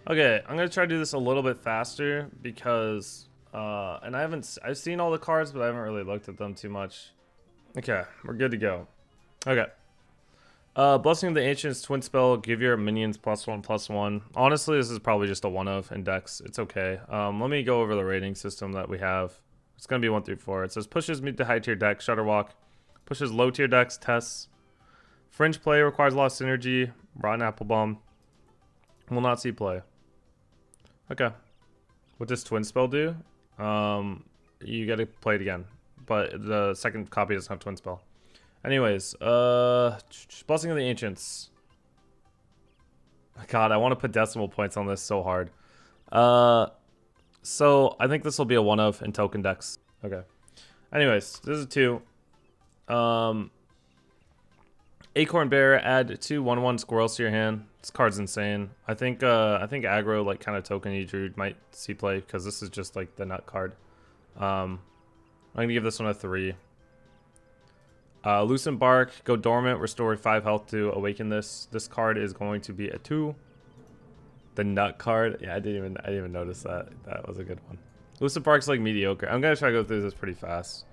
Okay, I'm gonna try to do this a little bit faster because, and I've seen all the cards, but I haven't really looked at them too much. Okay, we're good to go. Okay. Blessing of the Ancients, twin spell, give your minions +1/+1. Honestly, this is probably just a one of in decks. It's okay. Let me go over the rating system that we have. It's gonna be 1 through 4. It says pushes mid to high tier deck, Shutterwalk. Pushes low tier decks, tests. Fringe play requires a lot of synergy. Rotten Apple Bomb. Will not see play. Okay. What does twin spell do? You gotta play it again. But the second copy doesn't have twin spell. Anyways, Blessing of the Ancients. God, I want to put decimal points on this so hard. So I think this will be a one of in token decks. Okay. Anyways, this is 2. Acorn Bear, add 2 1/1 squirrels to your hand. This card's insane. I think aggro, like kind of token-y Druid might see play because this is just like the nut card. I'm gonna give this one a 3. Loosen Bark, go dormant, restore 5 health to awaken this. This card is going to be a 2. The nut card, yeah, I didn't even notice that. That was a good one. Loosen Bark's like mediocre. I'm gonna try to go through this pretty fast.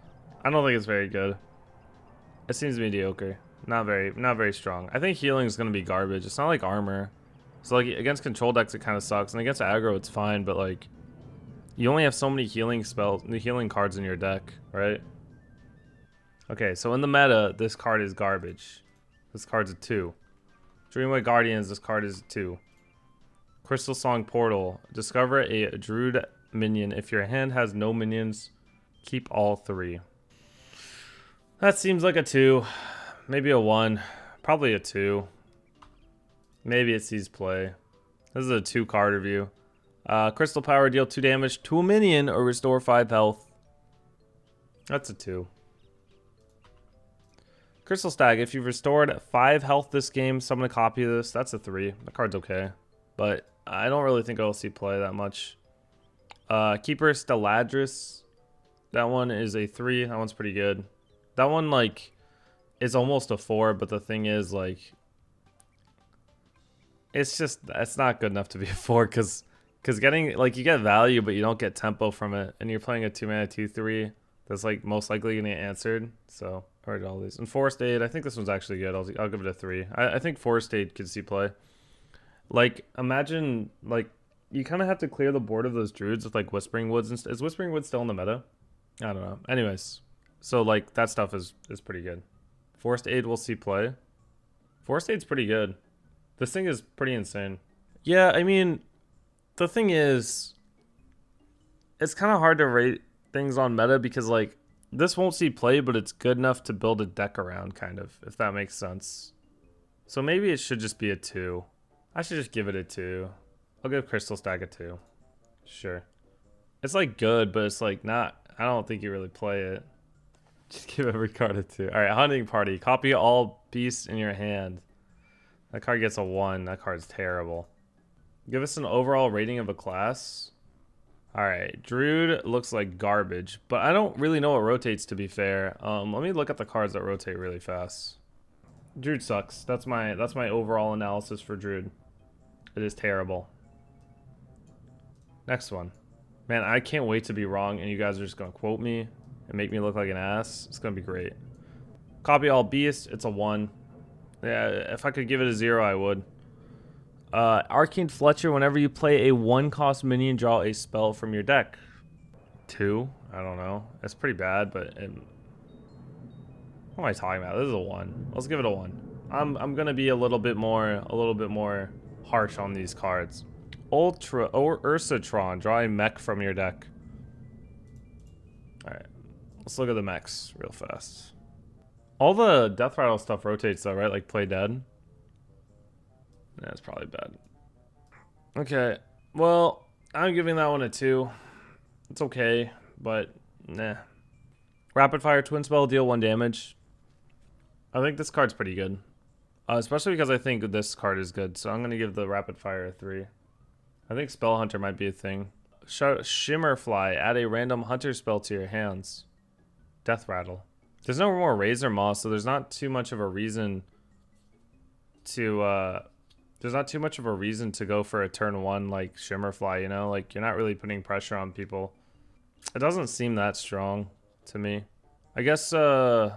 I don't think it's very good. It seems mediocre. Not very strong. I think healing is gonna be garbage. It's not like armor. So like against control decks it kind of sucks, and against aggro it's fine, but like you only have so many healing cards in your deck, right? Okay, so in the meta, this card is garbage. This card's a 2. Dreamway Guardians, this card is a 2. Crystal Song Portal. Discover a Druid minion. If your hand has no minions, keep all 3. That seems like a 2. Maybe a 1. Probably a 2. Maybe it sees play. This is a 2 card review. Crystal Power, deal 2 damage to a minion or restore 5 health. That's a 2. Crystal Stag, if you've restored 5 health this game, summon a copy of this. That's a 3. The card's okay. But I don't really think I'll see play that much. Keeper Steladris. That one is a 3. That one's pretty good. That one, like, is almost a 4, but the thing is, like, it's not good enough to be a 4 because getting, like, you get value, but you don't get tempo from it. And you're playing a 2-mana 2/3 that's, like, most likely going to get answered. So, I read all these. And Forest Aid, I think this one's actually good. I'll give it a 3. I think Forest Aid could see play. Like, imagine, like, you kind of have to clear the board of those druids with, like, Whispering Woods. Is Whispering Woods still in the meta? I don't know. Anyways, so, like, that stuff is pretty good. Forest Aid will see play. Forest Aid's pretty good. This thing is pretty insane. Yeah, I mean, the thing is, it's kind of hard to rate things on meta because, like, this won't see play, but it's good enough to build a deck around, kind of, if that makes sense. So maybe it should just be a 2. I should just give it a 2. I'll give Crystal Stag a 2. Sure. It's, like, good, but it's, like, not... I don't think you really play it. Just give every card a 2. Alright, Hunting Party. Copy all beasts in your hand. That card gets a 1. That card's terrible. Give us an overall rating of a class. Alright, Druid looks like garbage, but I don't really know what rotates, to be fair. Let me look at the cards that rotate really fast. Druid sucks. That's my overall analysis for Druid. It is terrible. Next one. Man, I can't wait to be wrong and you guys are just going to quote me and make me look like an ass. It's going to be great. Copy all beasts. It's a 1. Yeah, if I could give it a 0, I would. Arcane Fletcher, whenever you play a 1-cost minion, draw a spell from your deck. 2? I don't know. It's pretty bad, but... what am I talking about? This is a 1. Let's give it a 1. I'm gonna be a little bit more harsh on these cards. Ultra or Ursatron, draw a mech from your deck. Alright. Let's look at the mechs real fast. All the Death Rattle stuff rotates though, right? Like Play Dead. Yeah, it's probably bad. Okay. Well, I'm giving that one a 2. It's okay, but nah. Rapid Fire Twin Spell, deal 1 damage. I think this card's pretty good. Especially because I think this card is good. So I'm going to give the Rapid Fire a 3. I think Spell Hunter might be a thing. Shimmerfly, add a random hunter spell to your hands. Death Rattle. There's no more Razor Maw, so there's not too much of a reason to There's not too much of a reason to go for a turn 1 like Shimmerfly, you know? Like, you're not really putting pressure on people. It doesn't seem that strong to me. I guess, I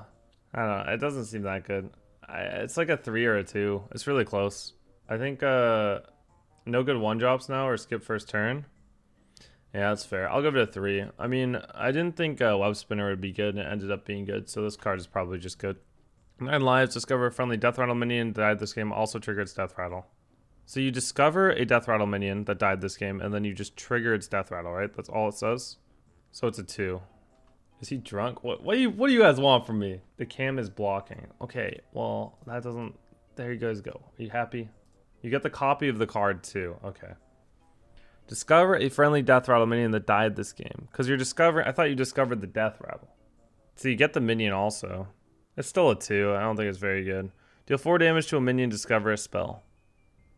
don't know. It doesn't seem that good. It's like a 3 or a 2. It's really close. I think, no good 1-drops now or skip first turn. Yeah, that's fair. I'll give it a 3. I mean, I didn't think Web Spinner would be good, and it ended up being good, so this card is probably just good. 9 lives, discover a friendly Death Rattle minion that died this game, also trigger its Death Rattle. So you discover a Death Rattle minion that died this game, and then you just trigger its Death Rattle, right? That's all it says? So it's a 2. Is he drunk? What do you guys want from me? The cam is blocking. Okay, well, that doesn't... There you guys go. Are you happy? You get the copy of the card, too. Okay. Discover a friendly Death Rattle minion that died this game. Because you're discovering... I thought you discovered the Death Rattle. So you get the minion also. It's still a 2. I don't think it's very good. Deal 4 damage to a minion, discover a spell.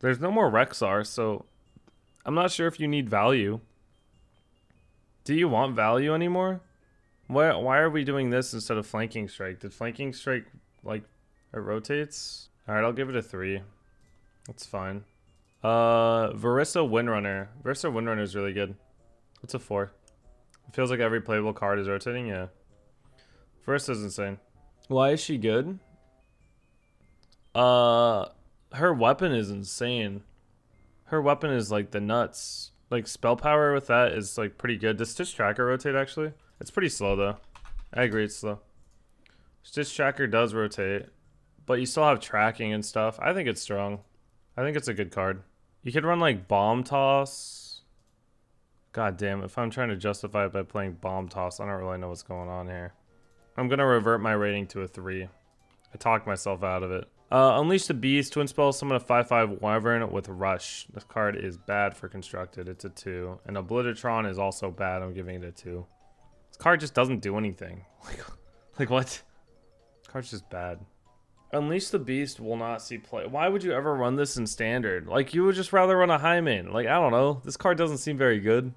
There's no more Rexar, so... I'm not sure if you need value. Do you want value anymore? Why are we doing this instead of Flanking Strike? Did Flanking Strike, like, it rotates? Alright, I'll give it a 3. That's fine. Varissa Windrunner. Varissa Windrunner is really good. What's a 4? It feels like every playable card is rotating, yeah. Varissa's insane. Why is she good? Her weapon is insane. Her weapon is like the nuts. Like spell power with that is like pretty good. Does Stitch Tracker rotate actually? It's pretty slow though. I agree it's slow. Stitch Tracker does rotate, but you still have tracking and stuff. I think it's strong. I think it's a good card. You could run like Bomb Toss. God damn, if I'm trying to justify it by playing Bomb Toss, I don't really know what's going on here. I'm gonna revert my rating to a 3. I talked myself out of it. Unleash the Beast, twin spell, summon a 5/5 Wyvern with Rush. This card is bad for constructed. It's a 2. And Obliteratron is also bad. I'm giving it a 2. This card just doesn't do anything. Like what? This card's just bad. Unleash the Beast will not see play. Why would you ever run this in standard? Like you would just rather run a high main. Like I don't know. This card doesn't seem very good.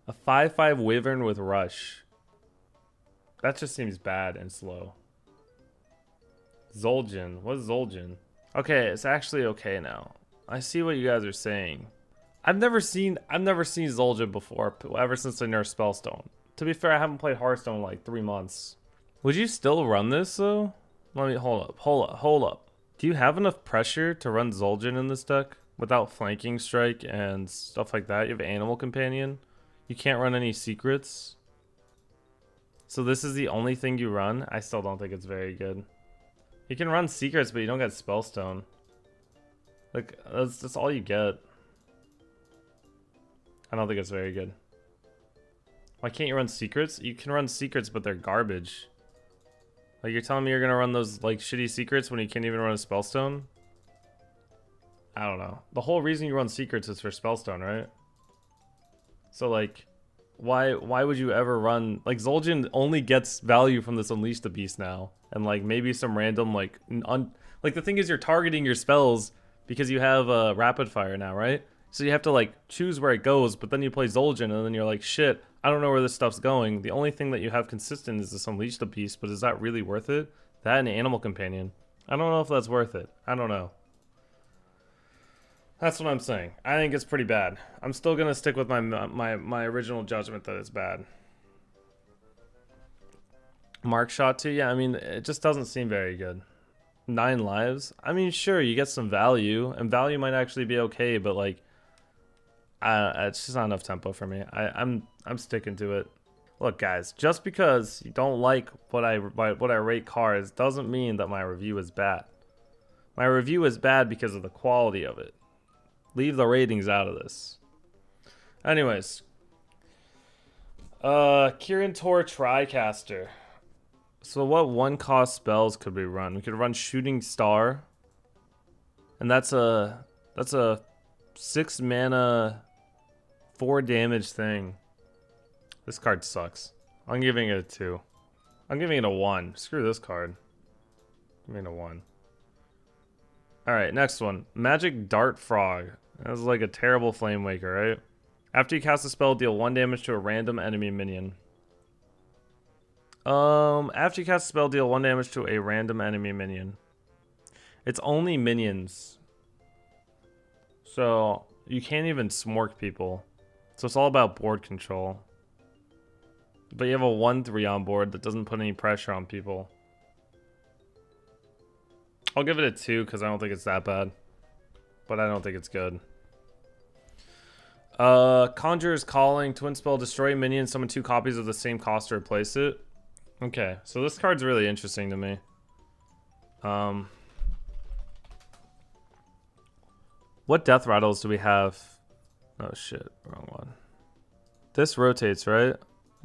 A 5/5 Wyvern with Rush. That just seems bad and slow. Zul'jin. What is Zul'jin? Okay, it's actually okay now. I see what you guys are saying. I've never seen Zul'jin before, ever since they nerfed Spellstone. To be fair, I haven't played Hearthstone in like 3 months. Would you still run this though? Let me hold up. Do you have enough pressure to run Zul'jin in this deck without Flanking Strike and stuff like that? You have Animal Companion. You can't run any secrets. So this is the only thing you run? I still don't think it's very good. You can run secrets, but you don't get Spellstone. Like, that's all you get. I don't think it's very good. Why can't you run secrets? You can run secrets, but they're garbage. Like, you're telling me you're gonna run those, like, shitty secrets when you can't even run a Spellstone? I don't know. The whole reason you run secrets is for Spellstone, right? So, like, why would you ever run... Like, Zul'jin only gets value from this Unleash the Beast now. And like maybe some random like like the thing is you're targeting your spells because you have rapid fire now, right? So you have to like choose where it goes, but then you play Zul'jin and then you're like, shit, I don't know where this stuff's going. The only thing that you have consistent is this Unleash the Beast, but is that really worth it? That and Animal Companion. I don't know if that's worth it. I don't know. That's what I'm saying. I think it's pretty bad. I'm still gonna stick with my original judgment that it's bad. Mark shot 2, yeah, I mean, it just doesn't seem very good. 9 lives? I mean, sure, you get some value, and value might actually be okay, but like, it's just not enough tempo for me. I'm sticking to it. Look, guys, just because you don't like what I rate cards doesn't mean that my review is bad. My review is bad because of the quality of it. Leave the ratings out of this. Anyways, Kirin Tor Tricaster. So what 1-cost spells could we run? We could run Shooting Star. And that's a 6 mana 4 damage thing. This card sucks. I'm giving it a 2. I'm giving it a 1. Screw this card. Give me a 1. Alright, next one. Magic Dart Frog. That was like a terrible Flame Waker, right? After you cast a spell, deal 1 damage to a random enemy minion. After you cast a spell, deal 1 damage to a random enemy minion. It's only minions. So you can't even smork people. So it's all about board control. But you have a 1/3 on board that doesn't put any pressure on people. I'll give it a 2 because I don't think it's that bad. But I don't think it's good. Conjurer's Calling, twin spell, destroy minion, summon 2 copies of the same cost to replace it. Okay, so this card's really interesting to me. What death rattles do we have? Oh shit, wrong one. This rotates, right?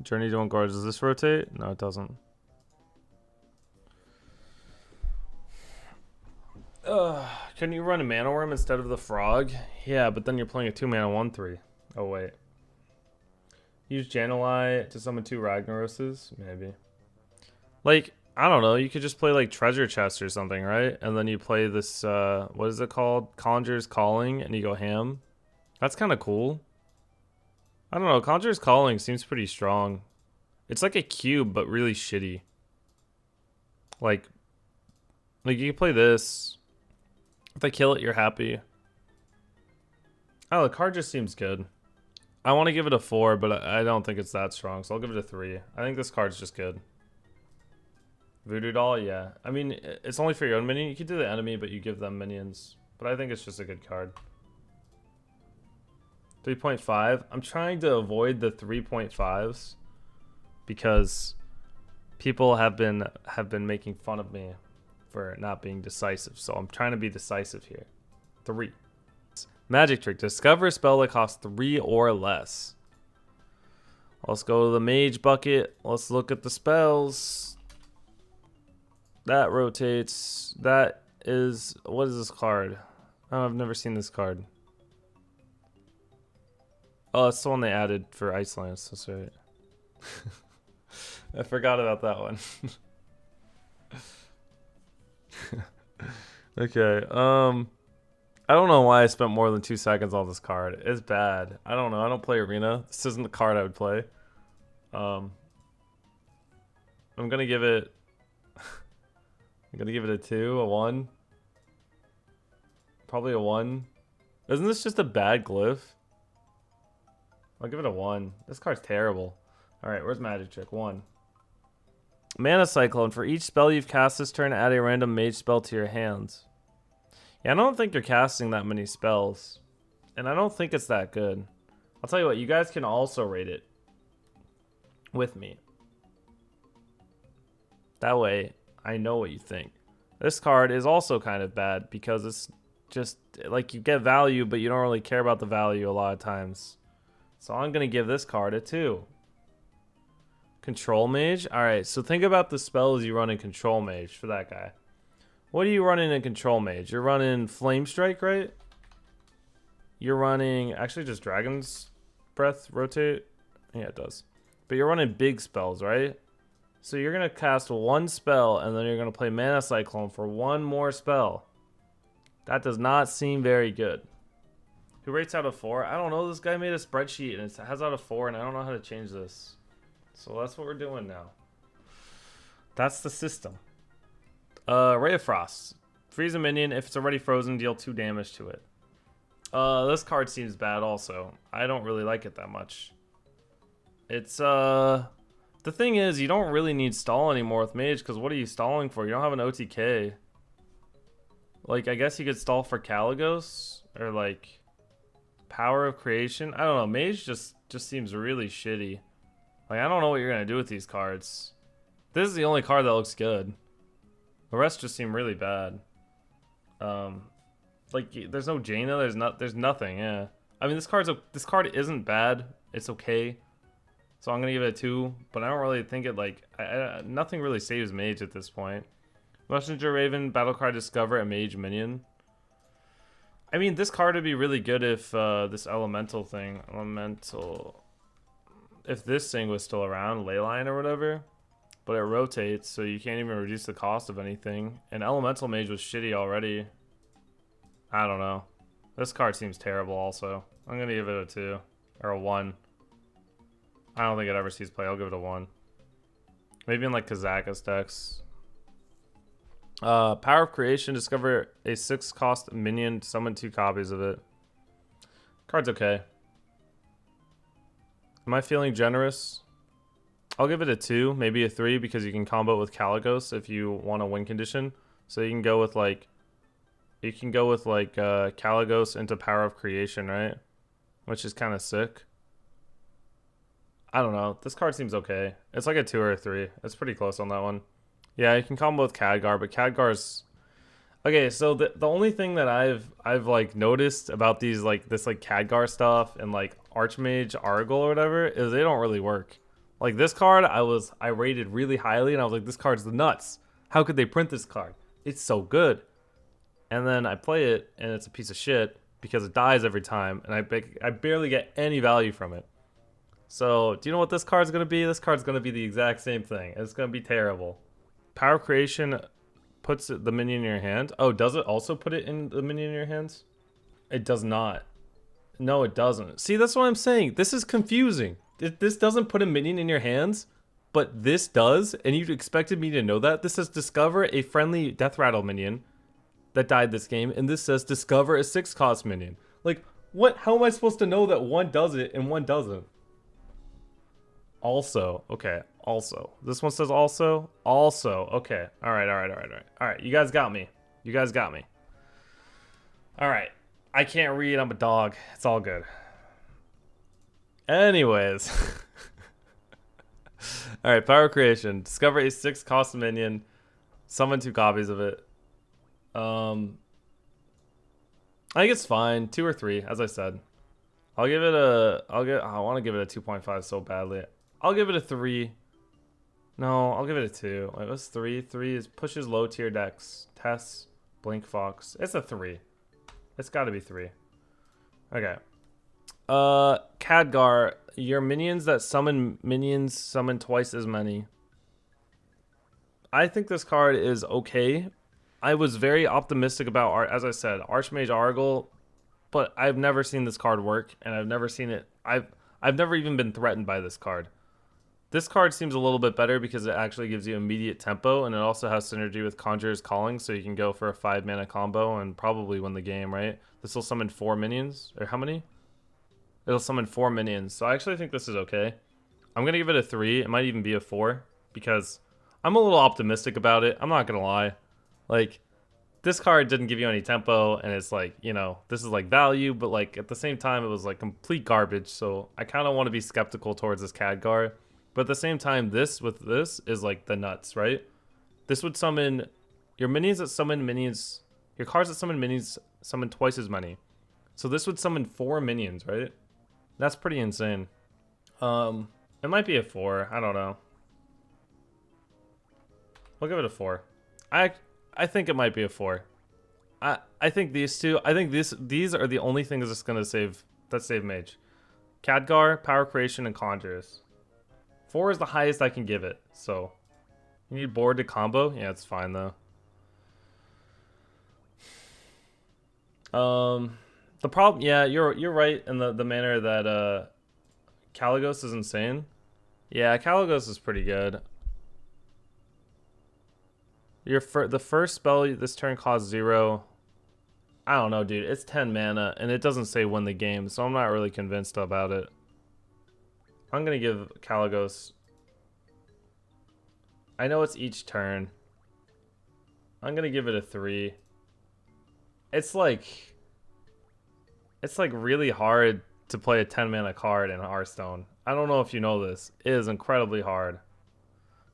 Journey to Guard, does this rotate? No, it doesn't. Can you run a Mana Worm instead of the Frog? Yeah, but then you're playing a 2-mana 1/3. Oh wait. Use Jan'alai to summon 2 Ragnaroses? Maybe. Like, I don't know, you could just play like Treasure Chest or something, right? And then you play this, what is it called? Conjurer's Calling, and you go ham. That's kind of cool. I don't know, Conjurer's Calling seems pretty strong. It's like a cube, but really shitty. Like you can play this. If they kill it, you're happy. Oh, the card just seems good. I want to give it a 4, but I don't think it's that strong, so I'll give it a 3. I think this card's just good. Voodoo Doll, yeah. I mean, it's only for your own minion. You could do the enemy, but you give them minions. But I think it's just a good card. 3.5. I'm trying to avoid the 3.5s because people have been making fun of me for not being decisive. So I'm trying to be decisive here. 3. Magic trick. Discover a spell that costs 3 or less. Let's go to the Mage bucket. Let's look at the spells. That rotates. That is... What is this card? Oh, I've never seen this card. Oh, it's the one they added for Iceland. That's right. I forgot about that one. Okay. I don't know why I spent more than 2 seconds on this card. It's bad. I don't know. I don't play Arena. This isn't the card I would play. I'm gonna give it... I'm gonna give it a 2, a 1. Probably a 1. Isn't this just a bad glyph? I'll give it a 1. This card's terrible. Alright, where's Magic Trick? 1. Mana Cyclone. For each spell you've cast this turn, add a random mage spell to your hands. Yeah, I don't think you're casting that many spells. And I don't think it's that good. I'll tell you what, you guys can also rate it with me. That way, I know what you think. This card is also kind of bad because it's just, like, you get value, but you don't really care about the value a lot of times. So I'm going to give this card a 2. Control Mage? Alright, so think about the spells you run in Control Mage for that guy. What are you running in Control Mage? You're running Flame Strike, right? You're running... Actually, just Dragon's Breath rotate? Yeah, it does. But you're running big spells, right? So you're going to cast 1 spell, and then you're going to play Mana Cyclone for 1 more spell. That does not seem very good. Who rates out of 4? I don't know. This guy made a spreadsheet, and it has out of 4, and I don't know how to change this. So that's what we're doing now. That's the system. Ray of Frost. Freeze a minion. If it's already frozen, deal 2 damage to it. This card seems bad also. I don't really like it that much. It's, the thing is, you don't really need stall anymore with Mage, because what are you stalling for? You don't have an OTK. Like, I guess you could stall for Caligos, or like, Power of Creation. I don't know, Mage just seems really shitty. Like, I don't know what you're going to do with these cards. This is the only card that looks good. The rest just seem really bad. Like, there's no Jaina, there's nothing, yeah. I mean, this card isn't bad. It's okay. So I'm going to give it a 2, but I don't really think it, like, nothing really saves Mage at this point. Messenger Raven, Battlecry Discover, a Mage minion. I mean, this card would be really good if this Elemental thing, if this thing was still around, Leyline or whatever. But it rotates, so you can't even reduce the cost of anything. And Elemental Mage was shitty already. I don't know. This card seems terrible also. I'm going to give it a 2. Or a 1. I don't think it ever sees play. I'll give it a 1. Maybe in like Kazakus decks. Power of Creation. Discover a 6 cost minion. Summon 2 copies of it. Card's okay. Am I feeling generous? I'll give it a 2, maybe a 3, because you can combo it with Caligos if you want a win condition. So you can go with like Caligos into Power of Creation, right? Which is kind of sick. I don't know. This card seems okay. It's like a 2 or a 3. It's pretty close on that one. Yeah, you can combo with Khadgar, but Khadgar's okay. So the only thing that I've like noticed about these like this like Khadgar stuff and like Archmage Argle or whatever is they don't really work. Like this card, I rated really highly, and I was like, this card's the nuts. How could they print this card? It's so good. And then I play it, and it's a piece of shit because it dies every time, and I barely get any value from it. So, do you know what this card's going to be? This card's going to be the exact same thing. It's going to be terrible. Power Creation puts the minion in your hand. Oh, does it also put it in the minion in your hands? It does not. No, it doesn't. See, that's what I'm saying. This is confusing. This doesn't put a minion in your hands, but this does, and you expected me to know that? This says discover a friendly Death Rattle minion that died this game, and this says discover a 6-cost minion. Like, what? How am I supposed to know that one does it and one doesn't? Also, okay, also. This one says also. Okay. All right. You guys got me. All right. I can't read. I'm a dog. It's all good. Anyways. All right, Power Creation. Discover a 6-cost minion. Summon 2 copies of it. I think it's fine. 2 or 3, as I said. I want to give it a 2.5 so badly. I'll give it a 3. No, I'll give it a 2. Wait, what's 3? 3 is pushes low tier decks. Tests, Blink Fox. It's a 3. It's got to be 3. Okay. Khadgar, your minions that summon minions summon twice as many. I think this card is okay. I was very optimistic about, as I said, Archmage Argle, but I've never seen this card work, and I've never seen it. I've never even been threatened by this card. This card seems a little bit better because it actually gives you immediate tempo, and it also has synergy with Conjurer's Calling, so you can go for a 5-mana combo and probably win the game, right? This will summon 4 minions, or how many? It'll summon 4 minions, so I actually think this is okay. I'm going to give it a 3. It might even be a 4, because I'm a little optimistic about it. I'm not going to lie. Like, this card didn't give you any tempo, and it's like, you know, this is like value, but like at the same time, it was like complete garbage, so I kind of want to be skeptical towards this Khadgar. But at the same time, this is like the nuts, right? This would summon your minions that summon minions. Your cards that summon minions summon twice as many. So this would summon 4 minions, right? That's pretty insane. It might be a 4. I don't know. We'll give it a 4. I think it might be a 4. I think these two. I think these are the only things that's gonna save Mage. Khadgar, Power Creation, and Conjurers. 4 is the highest I can give it, so you need board to combo. Yeah, it's fine though. The problem, yeah, you're right in the manner that Caligos is insane. Yeah, Caligos is pretty good. The first spell this turn costs 0. I don't know, dude. It's 10 mana, and it doesn't say win the game, so I'm not really convinced about it. I'm going to give Caligos... I know it's each turn. I'm going to give it a 3. It's like really hard to play a 10-mana card in Hearthstone. I don't know if you know this. It is incredibly hard.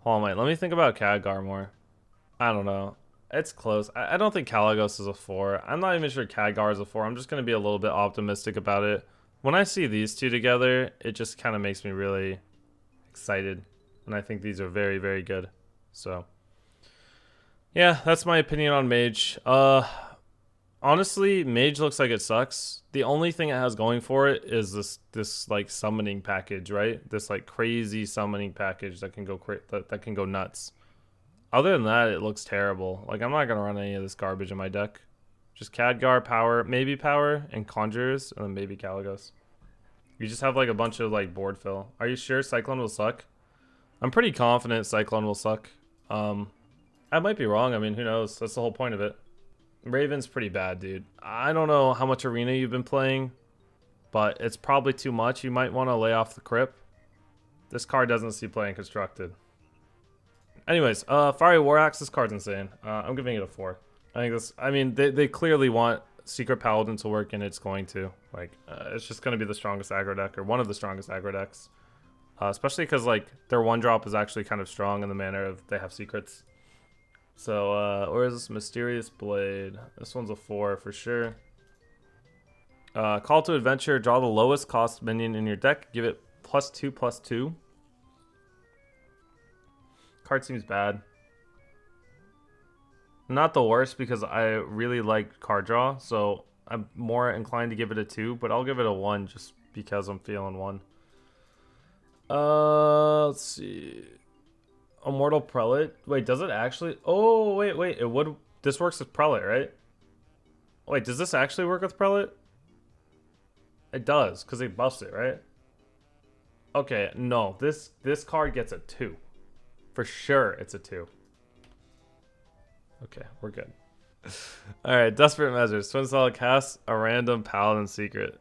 Hold on, wait. Let me think about Khadgar more. I don't know. It's close. I don't think Caligos is a 4. I'm not even sure Khadgar is a 4. I'm just going to be a little bit optimistic about it. When I see these two together, it just kind of makes me really excited. And I think these are very, very good. So, yeah, that's my opinion on Mage. Honestly, Mage looks like it sucks. The only thing it has going for it is this like summoning package, right? This like crazy summoning package that can go that can go nuts. Other than that, it looks terrible. Like, I'm not gonna run any of this garbage in my deck. Just Khadgar, Power, and Conjurers, and then maybe Caligos. You just have like a bunch of like board fill. Are you sure Cyclone will suck? I'm pretty confident Cyclone will suck. I might be wrong. I mean, who knows? That's the whole point of it. Raven's pretty bad, dude. I don't know how much Arena you've been playing, but it's probably too much. You might want to lay off the Crypt. This card doesn't see playing constructed. Anyways, Fiery War Axe, this card's insane. I'm giving it a 4. I think this, I mean, they clearly want Secret Paladin to work, and it's going to. Like, it's just going to be the strongest aggro deck, or one of the strongest aggro decks. Especially because, like, their 1-drop is actually kind of strong in the manner of they have secrets. So, where is this Mysterious Blade? This one's a 4 for sure. Call to Adventure, draw the lowest cost minion in your deck. Give it +2/+2. Card seems bad. Not the worst because I really like card draw, so I'm more inclined to give it a 2, but I'll give it a 1 just because I'm feeling 1. Let's see. Immortal Prelate. Wait, does it actually? Oh, wait. It would. This works with Prelate, right? Wait, does this actually work with Prelate? It does, because it buffs it, right? Okay, no. This card gets a 2. For sure, it's a 2. Okay, we're good. Alright, Desperate Measures. Twin Solid casts a random Paladin secret.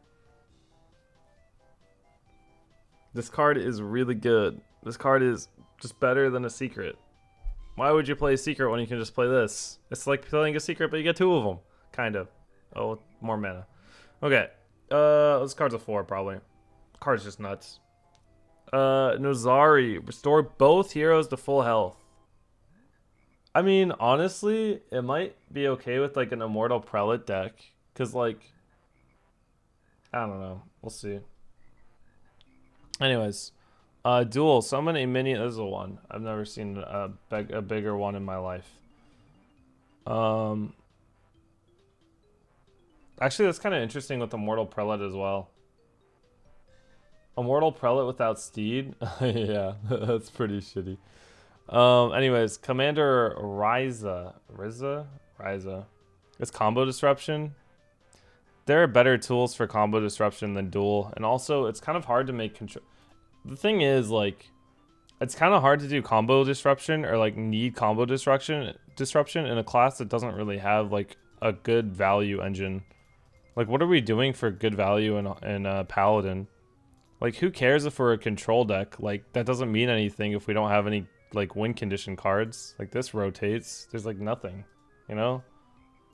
This card is really good. This card is just better than a secret. Why would you play a secret when you can just play this? It's like playing a secret, but you get 2 of them. Kind of. Oh, more mana. Okay. This card's a 4, probably. Card's just nuts. Nozari. Restore both heroes to full health. I mean, honestly, it might be okay with, like, an Immortal Prelate deck. Because, like, I don't know. We'll see. Anyways. Duel. Summon a minion. This is a 1. I've never seen a bigger one in my life. Actually, that's kind of interesting with Immortal Prelate as well. Immortal Prelate without Steed? Yeah, that's pretty shitty. Anyways, Commander Ryza. It's combo disruption. There are better tools for combo disruption than duel. And also, it's kind of hard to make control. The thing is, like, it's kind of hard to do combo disruption or, like, need combo disruption in a class that doesn't really have, like, a good value engine. Like, what are we doing for good value in Paladin? Like, who cares if we're a control deck? Like, that doesn't mean anything if we don't have any, like, win condition cards. Like, this rotates. There's, like, nothing, you know?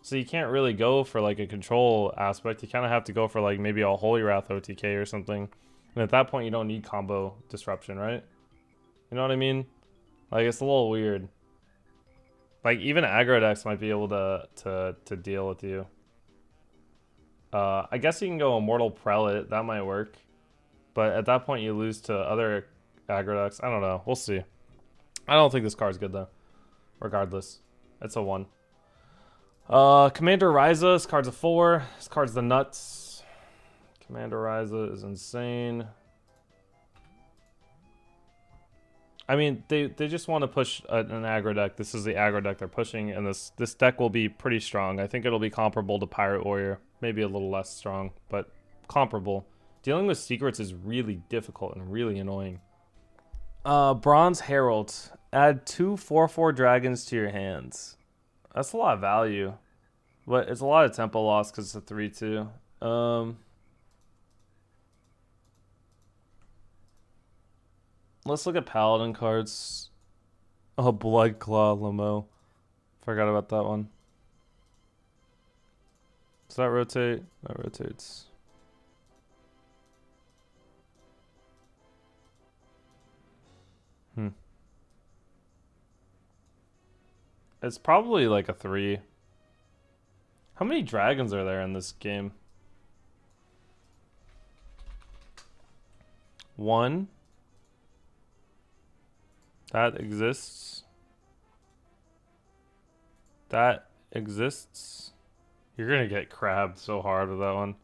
So you can't really go for, like, a control aspect. You kind of have to go for, like, maybe a Holy Wrath OTK or something. And at that point, you don't need combo disruption, right? You know what I mean? Like, it's a little weird. Like, even aggro decks might be able to deal with you. I guess you can go Immortal Prelate. That might work. But at that point, you lose to other aggro decks. I don't know. We'll see. I don't think this card's good, though. Regardless. It's a 1. Commander Ryza. This card's a 4. This card's the nuts. Commander Ryza is insane. I mean, they just want to push an aggro deck. This is the aggro deck they're pushing, and this deck will be pretty strong. I think it'll be comparable to Pirate Warrior. Maybe a little less strong, but comparable. Dealing with secrets is really difficult and really annoying. Bronze Herald. Add 2 4/4 dragons to your hands. That's a lot of value. But it's a lot of tempo loss because it's a 3/2. Let's look at Paladin cards. Oh, Bloodclaw Lamo. Forgot about that one. Does that rotate? That rotates. It's probably like a 3. How many dragons are there in this game? 1. That exists. That exists. You're gonna get crabbed so hard with that one.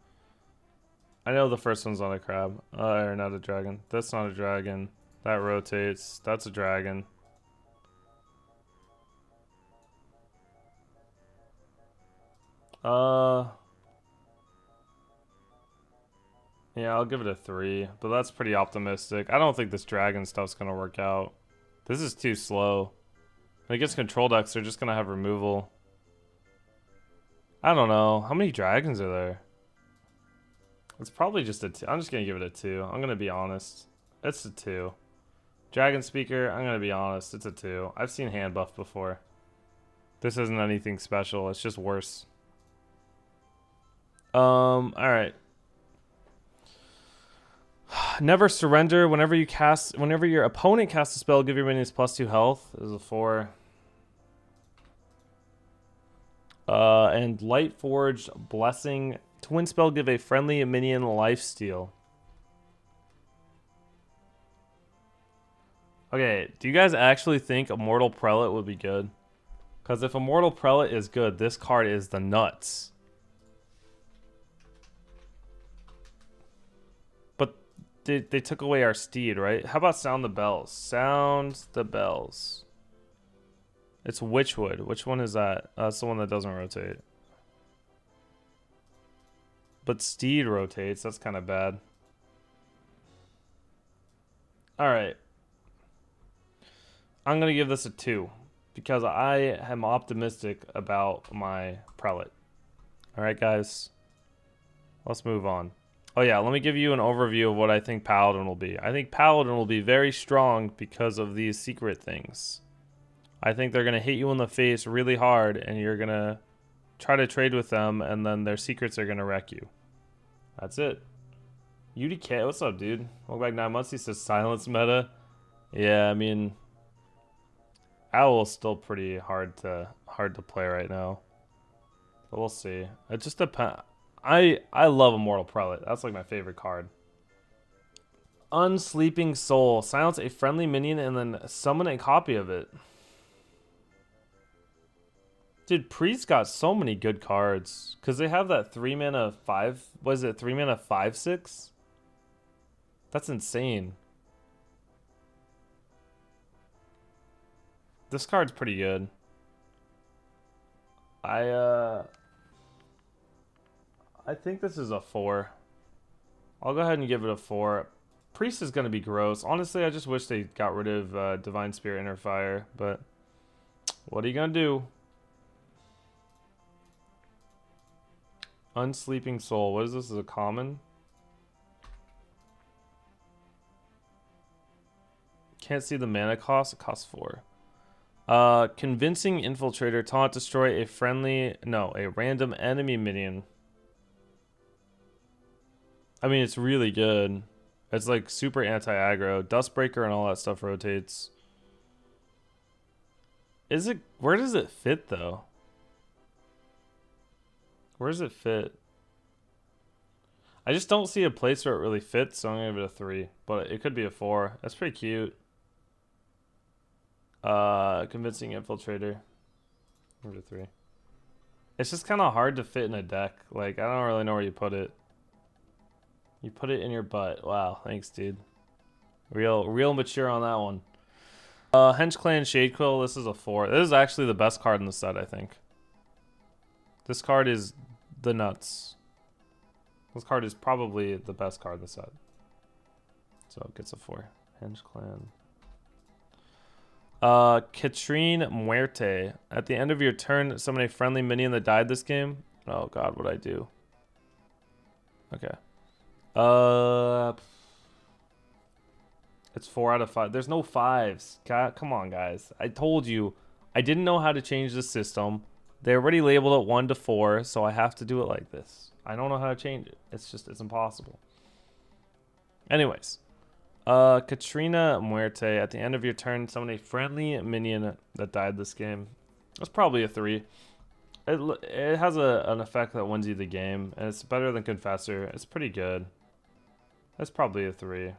I know the first one's not a crab. Or not a dragon. That's not a dragon. That rotates. That's a dragon. Yeah, I'll give it a 3, but that's pretty optimistic. I don't think this dragon stuff's gonna work out. This is too slow. When it gets control decks, they're just gonna have removal. I don't know. How many dragons are there? It's probably just a 2. I'm just going to give it a 2. I'm going to be honest. It's a 2. Dragon Speaker, I'm going to be honest. It's a 2. I've seen hand buff before. This isn't anything special. It's just worse. Alright. Never surrender. Whenever your opponent casts a spell, give your minions +2 health. This is a 4. And Light Forged Blessing. Twin spell, give a friendly minion lifesteal. Okay, do you guys actually think Immortal Prelate would be good? Because if Immortal Prelate is good, this card is the nuts. But they took away our steed, right? How about Sound the Bells? Sound the Bells. It's Witchwood. Which one is that? That's the one that doesn't rotate. But Steed rotates. That's kind of bad. Alright. I'm going to give this a 2. Because I am optimistic about my Prelate. Alright, guys. Let's move on. Oh yeah, let me give you an overview of what I think Paladin will be. I think Paladin will be very strong because of these secret things. I think they're going to hit you in the face really hard, and you're going to try to trade with them, and then their secrets are going to wreck you. That's it. UDK, what's up, dude? Welcome back 9 months. He says silence meta. Yeah, I mean, Owl's still pretty hard to play right now. But we'll see. It just depends. I love Immortal Prelate. That's like my favorite card. Unsleeping Soul. Silence a friendly minion and then summon a copy of it. Dude, Priest got so many good cards. Because they have that 3 mana 5... What is it? 3 mana 5/6? That's insane. This card's pretty good. I think this is a 4. I'll go ahead and give it a 4. Priest is going to be gross. Honestly, I just wish they got rid of Divine Spirit Inner Fire. But what are you going to do? Unsleeping Soul. What is this? Is a common? Can't see the mana cost. It costs 4. Convincing Infiltrator. Taunt, destroy a random enemy minion. I mean, it's really good. It's like super anti-aggro. Dustbreaker and all that stuff rotates. Where does it fit though? Where does it fit? I just don't see a place where it really fits, so I'm gonna give it a 3. But it could be a 4. That's pretty cute. Convincing Infiltrator. Give it a 3. It's just kind of hard to fit in a deck. Like, I don't really know where you put it. You put it in your butt. Wow, thanks, dude. Real mature on that one. Hench Clan Shadequill, this is a 4. This is actually the best card in the set, I think. This card is the nuts. This card is probably the best card in the set. So it gets a 4. Hench Clan. Katrine Muerte. At the end of your turn, summon a friendly minion that died this game. Oh god, what'd I do? Okay. It's 4 out of 5. There's no 5s. God, come on, guys. I told you. I didn't know how to change the system. They already labeled it 1 to 4, so I have to do it like this. I don't know how to change it. It's impossible. Anyways. Katrina Muerte. At the end of your turn, summon a friendly minion that died this game. That's probably a 3. It has an effect that wins you the game, and it's better than Confessor. It's pretty good. That's probably a 3.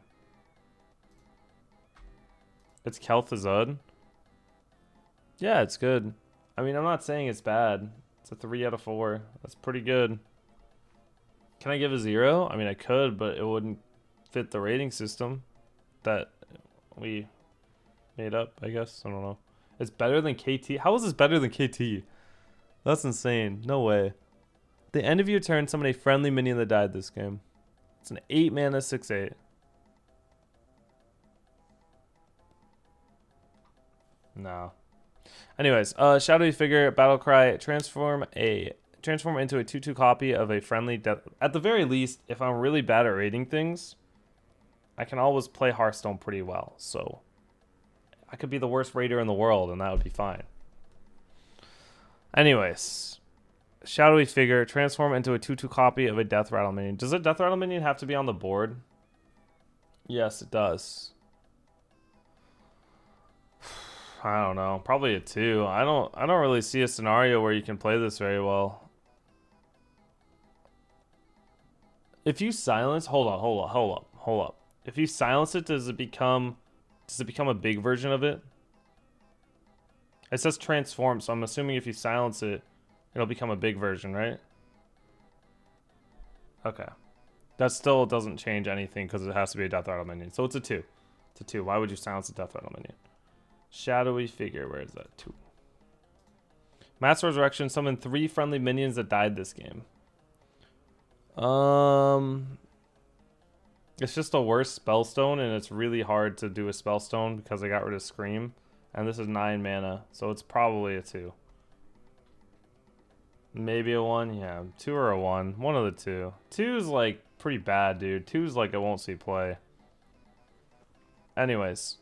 It's Kel'Thuzad. Yeah, it's good. I mean, I'm not saying it's bad. It's a 3 out of 4. That's pretty good. Can I give a 0? I mean, I could, but it wouldn't fit the rating system that we made up, I guess. I don't know. It's better than KT. How is this better than KT? That's insane. No way. At the end of your turn, summon a friendly minion that died this game. It's an 8 mana 6/8. No. Anyways, Shadowy Figure, Battlecry, transform a transform into a 2/2 copy of a friendly death. At the very least, if I'm really bad at raiding things, I can always play Hearthstone pretty well. So I could be the worst raider in the world, and that would be fine. Anyways, shadowy figure, transform into a 2/2 copy of a death rattle minion. Does a death rattle minion have to be on the board? Yes, it does. I don't know. Probably a 2. I don't really see a scenario where you can play this very well. If you silence, hold up. If you silence it, does it become a big version of it? It says transform, so I'm assuming if you silence it, it'll become a big version, right? Okay. That still doesn't change anything because it has to be a death rattle minion. So it's a 2. It's a 2. Why would you silence a death rattle minion? Shadowy figure, where is that? 2. Master Resurrection, summon 3 friendly minions that died this game. It's just a worse spellstone, and it's really hard to do a spellstone because I got rid of Scream. And this is 9 mana, so it's probably a 2. Maybe a 1, yeah. 2 or a 1. One of the 2. 2 is like pretty bad, dude. 2 is like I won't see play. Anyways.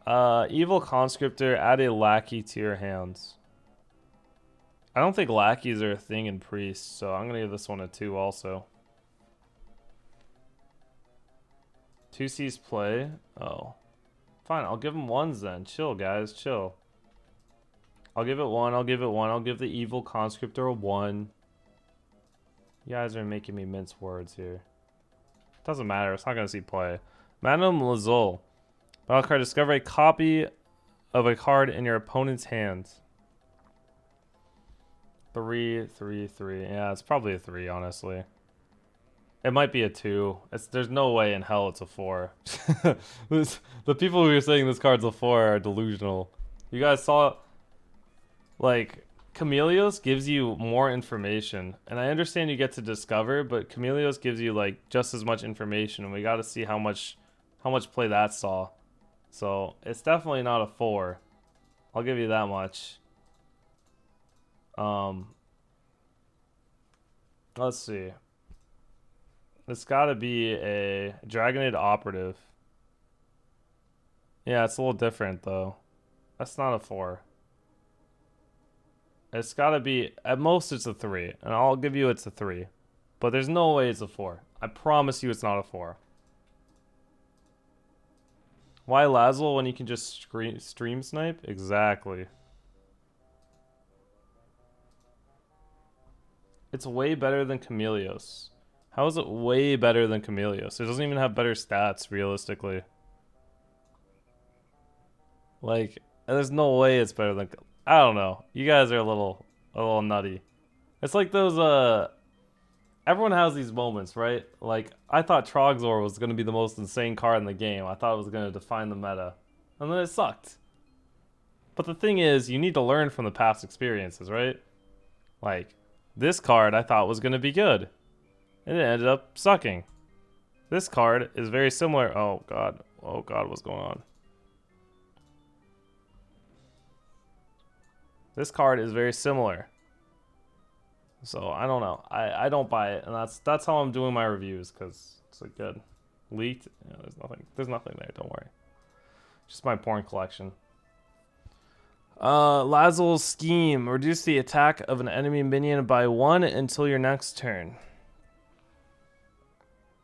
Evil Conscriptor, add a lackey to your hands. I don't think lackeys are a thing in Priests, so I'm gonna give this one a 2 also. 2 sees play? Oh. Fine, I'll give them 1s then. Chill, guys, chill. I'll give it 1, I'll give the Evil Conscriptor a 1. You guys are making me mince words here. Doesn't matter, it's not gonna see play. Madame Lazul. Battle card, discover a copy of a card in your opponent's hands. 3, 3, 3. Yeah, it's probably a 3, honestly. It might be a 2. There's no way in hell it's a 4. The people who are saying this card's a 4 are delusional. You guys saw, like, Chameleos gives you more information. And I understand you get to discover, but Chameleos gives you, like, just as much information. And we got to see how much play that saw. So, it's definitely not a 4. I'll give you that much. Let's see. It's got to be a Dragonid Operative. Yeah, it's a little different, though. That's not a 4. It's got to be... At most, it's a 3. And I'll give you it's a 3. But there's no way it's a 4. I promise you it's not a 4. Why Lazzle when you can just stream snipe? Exactly. It's way better than Chameleos. How is it way better than Chameleos? It doesn't even have better stats, realistically. Like, there's no way it's better than... I don't know. You guys are a little nutty. It's like those, everyone has these moments, right? Like, I thought Trogzor was going to be the most insane card in the game. I thought it was going to define the meta. And then it sucked. But the thing is, you need to learn from the past experiences, right? Like, this card I thought was going to be good. And it ended up sucking. This card is very similar. Oh god, what's going on? This card is very similar. So I don't know. I don't buy it, and that's how I'm doing my reviews because it's like good. Leaked? Yeah, there's nothing there. Don't worry. Just my porn collection. Lazzle's scheme: reduce the attack of an enemy minion by 1 until your next turn.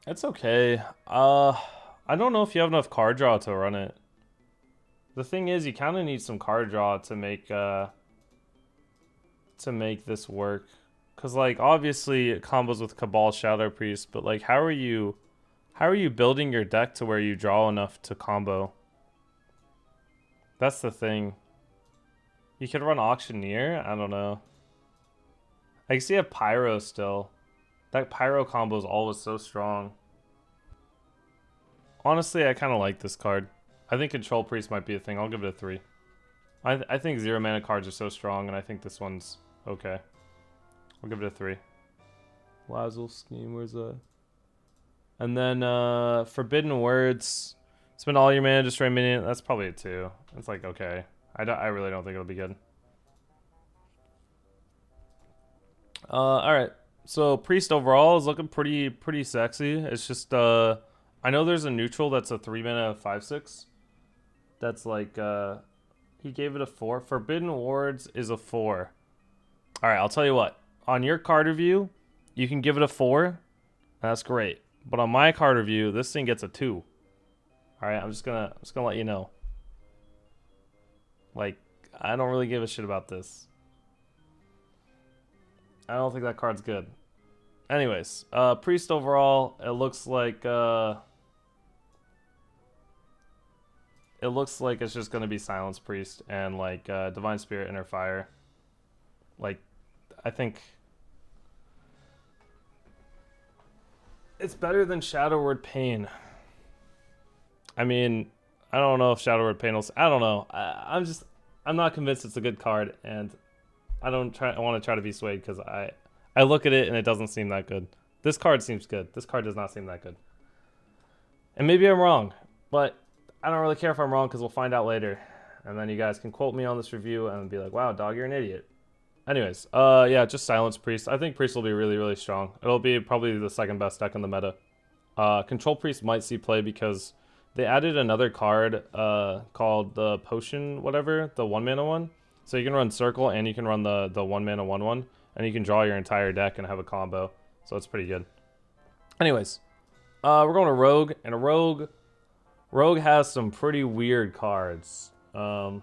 It's okay. I don't know if you have enough card draw to run it. The thing is, you kind of need some card draw to make this work. Cause like obviously it combos with Cabal Shadow Priest, but like how are you building your deck to where you draw enough to combo? That's the thing. You could run Auctioneer. I don't know. I can see a Pyro still. That Pyro combo is always so strong. Honestly, I kind of like this card. I think Control Priest might be a thing. I'll give it a 3. I think 0 mana cards are so strong, and I think this one's okay. I'll give it a 3. Lazzle Scheme, where's that? And then Forbidden Words. Spend all your mana, destroy minion. That's probably a 2. It's like, okay. I really don't think it'll be good. All right. So Priest overall is looking pretty sexy. It's just I know there's a neutral that's a 3 mana 5/6. That's like he gave it a 4. Forbidden Wards is a 4. All right, I'll tell you what. On your card review, you can give it a 4. That's great. But on my card review, this thing gets a 2. All right, I'm just gonna let you know. Like, I don't really give a shit about this. I don't think that card's good. Anyways, Priest overall, it looks like it's just gonna be Silence Priest and like Divine Spirit Inner Fire. Like, I think it's better than Shadow Word Pain. I mean, I don't know if Shadow Word Pain will. I don't know. I'm not convinced it's a good card, and I want to try to be swayed because I look at it and it doesn't seem that good. This card seems good. This card does not seem that good. And maybe I'm wrong, but I don't really care if I'm wrong because we'll find out later. And then you guys can quote me on this review and be like, wow, dog, you're an idiot. Anyways, yeah, just Silence Priest. I think Priest will be really strong. It'll be probably the second best deck in the meta. Control Priest might see play because they added another card called the Potion whatever, the 1-mana one. So you can run Circle and you can run the 1-mana 1/1. And you can draw your entire deck and have a combo. So it's pretty good. Anyways, we're going to Rogue. And Rogue has some pretty weird cards. Rogue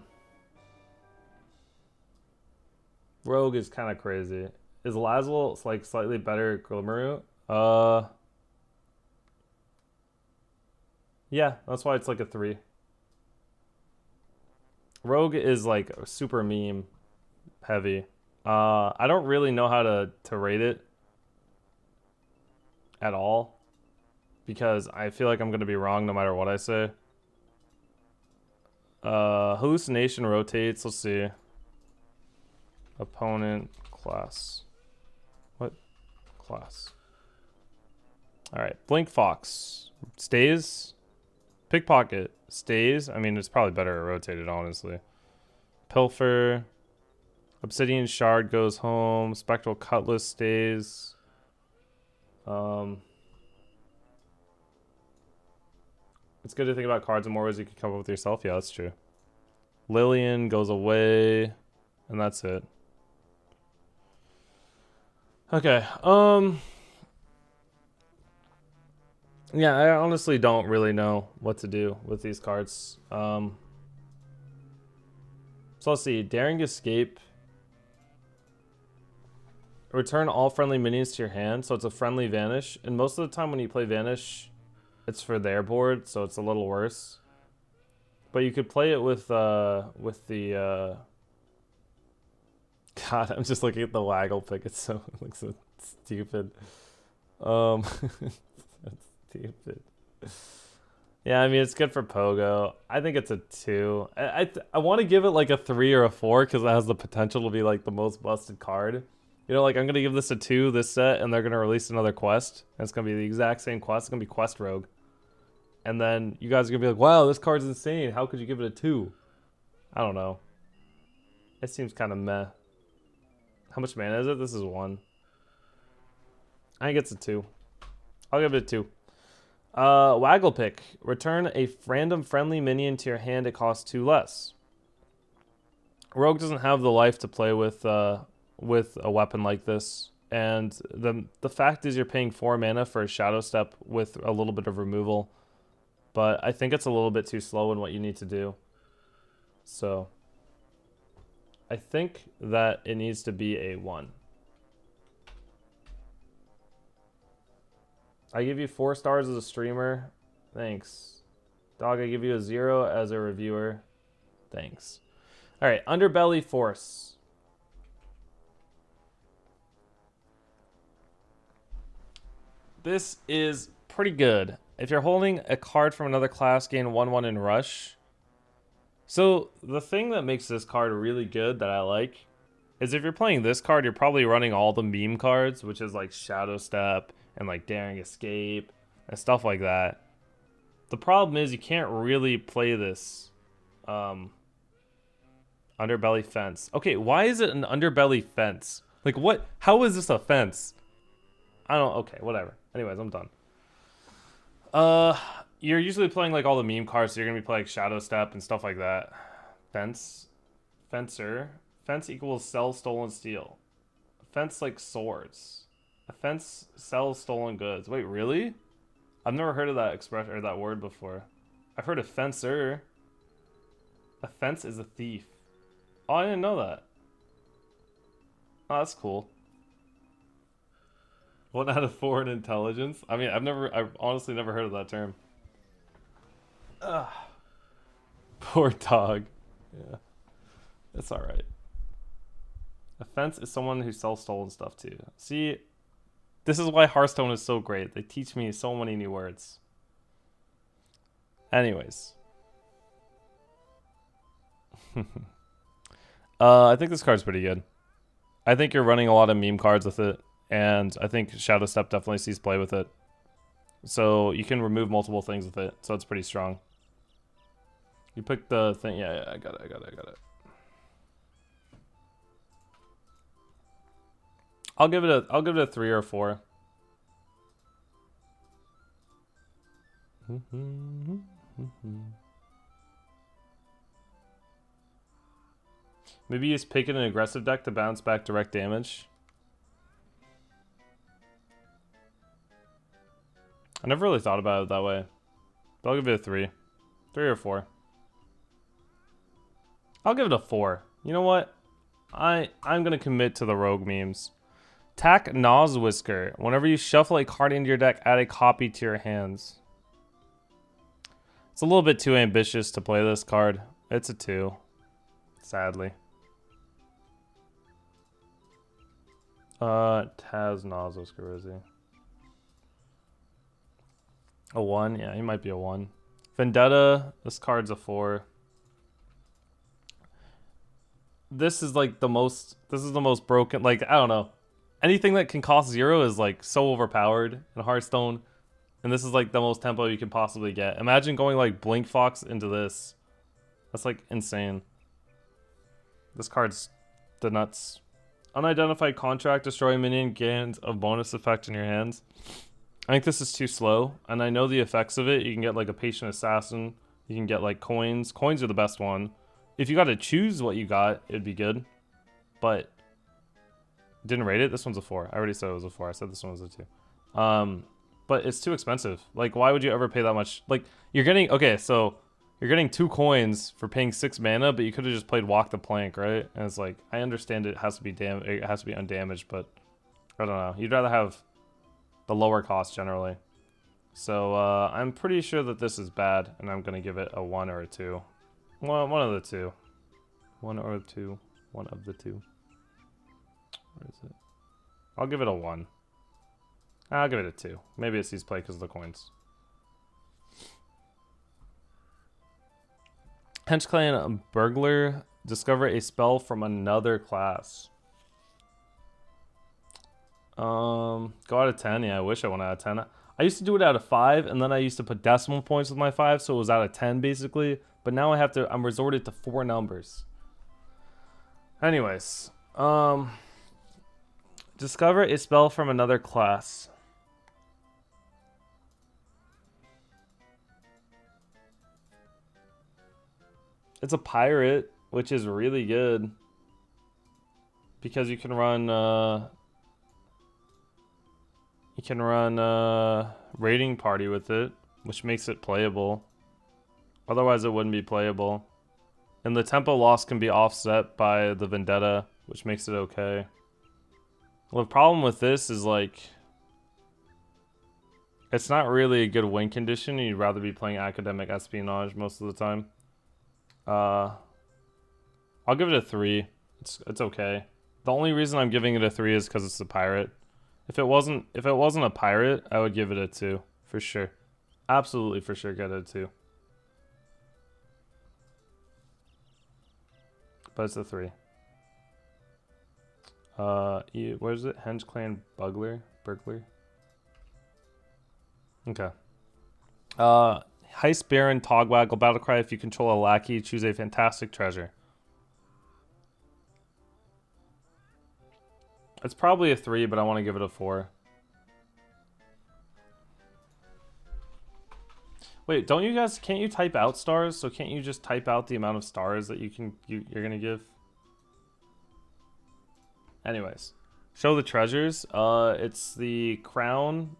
is kind of crazy. Is Lazzle like slightly better Glimmeru? Yeah, that's why it's like a 3. Rogue is like super meme heavy. I don't really know how to rate it at all because I feel like I'm going to be wrong no matter what I say. Hallucination rotates. Let's see. Opponent class. What class? All right. Blink Fox stays. Pickpocket stays. I mean, it's probably better rotated, honestly. Pilfer. Obsidian Shard goes home. Spectral Cutlass stays. It's good to think about cards in more ways you can come up with yourself. Yeah, that's true. Lillian goes away. And that's it. Okay. Yeah, I honestly don't really know what to do with these cards. So let's see. Daring Escape. Return all friendly minions to your hand, so it's a friendly Vanish. And most of the time when you play Vanish, it's for their board, so it's a little worse. But you could play it with the God, I'm just looking at the Waggle pick. It looks so stupid. That's stupid. Yeah, I mean it's good for Pogo. I think it's a 2. I want to give it like a 3 or a 4 because it has the potential to be like the most busted card. You know, like I'm gonna give this a 2 this set, and they're gonna release another quest, and it's gonna be the exact same quest. It's gonna be Quest Rogue, and then you guys are gonna be like, "Wow, this card's insane. How could you give it a 2?" I don't know. It seems kind of meh. How much mana is it? This is 1. I think it's a 2. I'll give it a 2. Waggle Pick. Return a random friendly minion to your hand. It costs 2 less. Rogue doesn't have the life to play with a weapon like this, and the fact is you're paying 4 mana for a Shadow Step with a little bit of removal, but I think it's a little bit too slow in what you need to do. So I think that it needs to be a 1. I give you 4 stars as a streamer. Thanks. Dog, I give you a 0 as a reviewer. Thanks. All right, Underbelly Force. This is pretty good. If you're holding a card from another class, gain 1/1 in Rush. So the thing that makes this card really good that I like is if you're playing this card, you're probably running all the meme cards, which is like Shadow Step and like Daring Escape and stuff like that. The problem is you can't really play this Underbelly Fence. Okay, why is it an Underbelly Fence? Like what? How is this a fence? I don't. Okay, whatever. Anyways, I'm done. You're usually playing like all the meme cards, so you're gonna be playing Shadow Step and stuff like that. Fence, fencer, fence equals sell stolen steel. Fence like swords. A fence sells stolen goods. Wait, really? I've never heard of that expression or that word before. I've heard of fencer. A fence is a thief. Oh, I didn't know that. Oh, that's cool. 1 out of 4 in intelligence. I mean, I've honestly never heard of that term. Ugh. Poor dog. Yeah, it's all right. A fence is someone who sells stolen stuff too. See, this is why Hearthstone is so great. They teach me so many new words. Anyways. I think this card's pretty good. I think you're running a lot of meme cards with it, and I think Shadow Step definitely sees play with it. So you can remove multiple things with it, so it's pretty strong. You pick the thing. Yeah, I got it. I'll give it a 3 or a 4. Maybe use pick in an aggressive deck to bounce back direct damage. I never really thought about it that way. But I'll give it a 3. 3 or 4. I'll give it a 4. You know what? I'm gonna commit to the rogue memes. Tack Noswhisker. Whenever you shuffle a card into your deck, add a copy to your hands. It's a little bit too ambitious to play this card. It's a 2. Sadly. Taz Noswhisker, where is he? A 1? Yeah, he might be a 1. Vendetta, this card's a 4. This is like the most broken, like, I don't know. Anything that can cost 0 is like so overpowered in Hearthstone. And this is like the most tempo you can possibly get. Imagine going like Blink Fox into this. That's like insane. This card's the nuts. Unidentified contract, destroy a minion, gains a bonus effect in your hands. I think this is too slow, and I know the effects of it. You can get like a Patient Assassin. You can get like coins. Coins are the best one. If you got to choose what you got, it'd be good. But didn't rate it. This one's a 4. I already said it was a 4. I said this one was a 2. But it's too expensive. Like, why would you ever pay that much? Like, you're getting, okay, so you're getting 2 coins for paying 6 mana, but you could have just played Walk the Plank, right? And it's like, I understand it has to be it has to be undamaged, but I don't know. You'd rather have the lower cost generally. So I'm pretty sure that this is bad, and I'm gonna give it a 1 or a 2. Well, one of the two. 1 or 2. One of the two. Where is it? I'll give it a 1. I'll give it a 2. Maybe it sees play because of the coins. Hench Clan Burglar. Discover a spell from another class. Go out of 10. Yeah, I wish I went out of 10. I used to do it out of 5, and then I used to put decimal points with my 5, so it was out of 10 basically. But now I'm resorted to 4 numbers. Anyways, discover a spell from another class. It's a pirate, which is really good because you can run raiding party with it, which makes it playable. Otherwise it wouldn't be playable. And the tempo loss can be offset by the vendetta, which makes it okay. Well, the problem with this is like it's not really a good win condition. You'd rather be playing academic espionage most of the time. I'll give it a 3. It's okay. The only reason I'm giving it a 3 is because it's a pirate. If it wasn't a pirate, I would give it a 2 for sure. Absolutely for sure, get it a 2. But it's a 3. What is it? Henge Clan Burglar. Okay. Heist Baron Togwaggle Battlecry. If you control a lackey, choose a fantastic treasure. It's probably a 3, but I want to give it a 4. Wait, don't you guys, can't you type out stars? So can't you just type out the amount of stars that you're gonna give? Anyways, show the treasures. It's the crown.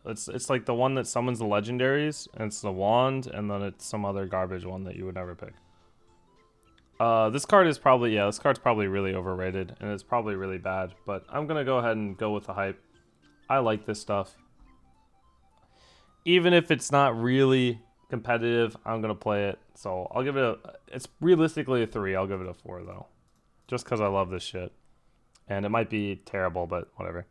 It's like the one that summons the legendaries, and it's the wand, and then it's some other garbage one that you would never pick. This card is probably, yeah, this card's probably really overrated, and it's probably really bad, but I'm gonna go ahead and go with the hype. I like this stuff. Even if it's not really competitive, I'm gonna play it. So I'll give it a, it's realistically a 3. I'll give it a 4 though. Just because I love this shit. And it might be terrible, but whatever.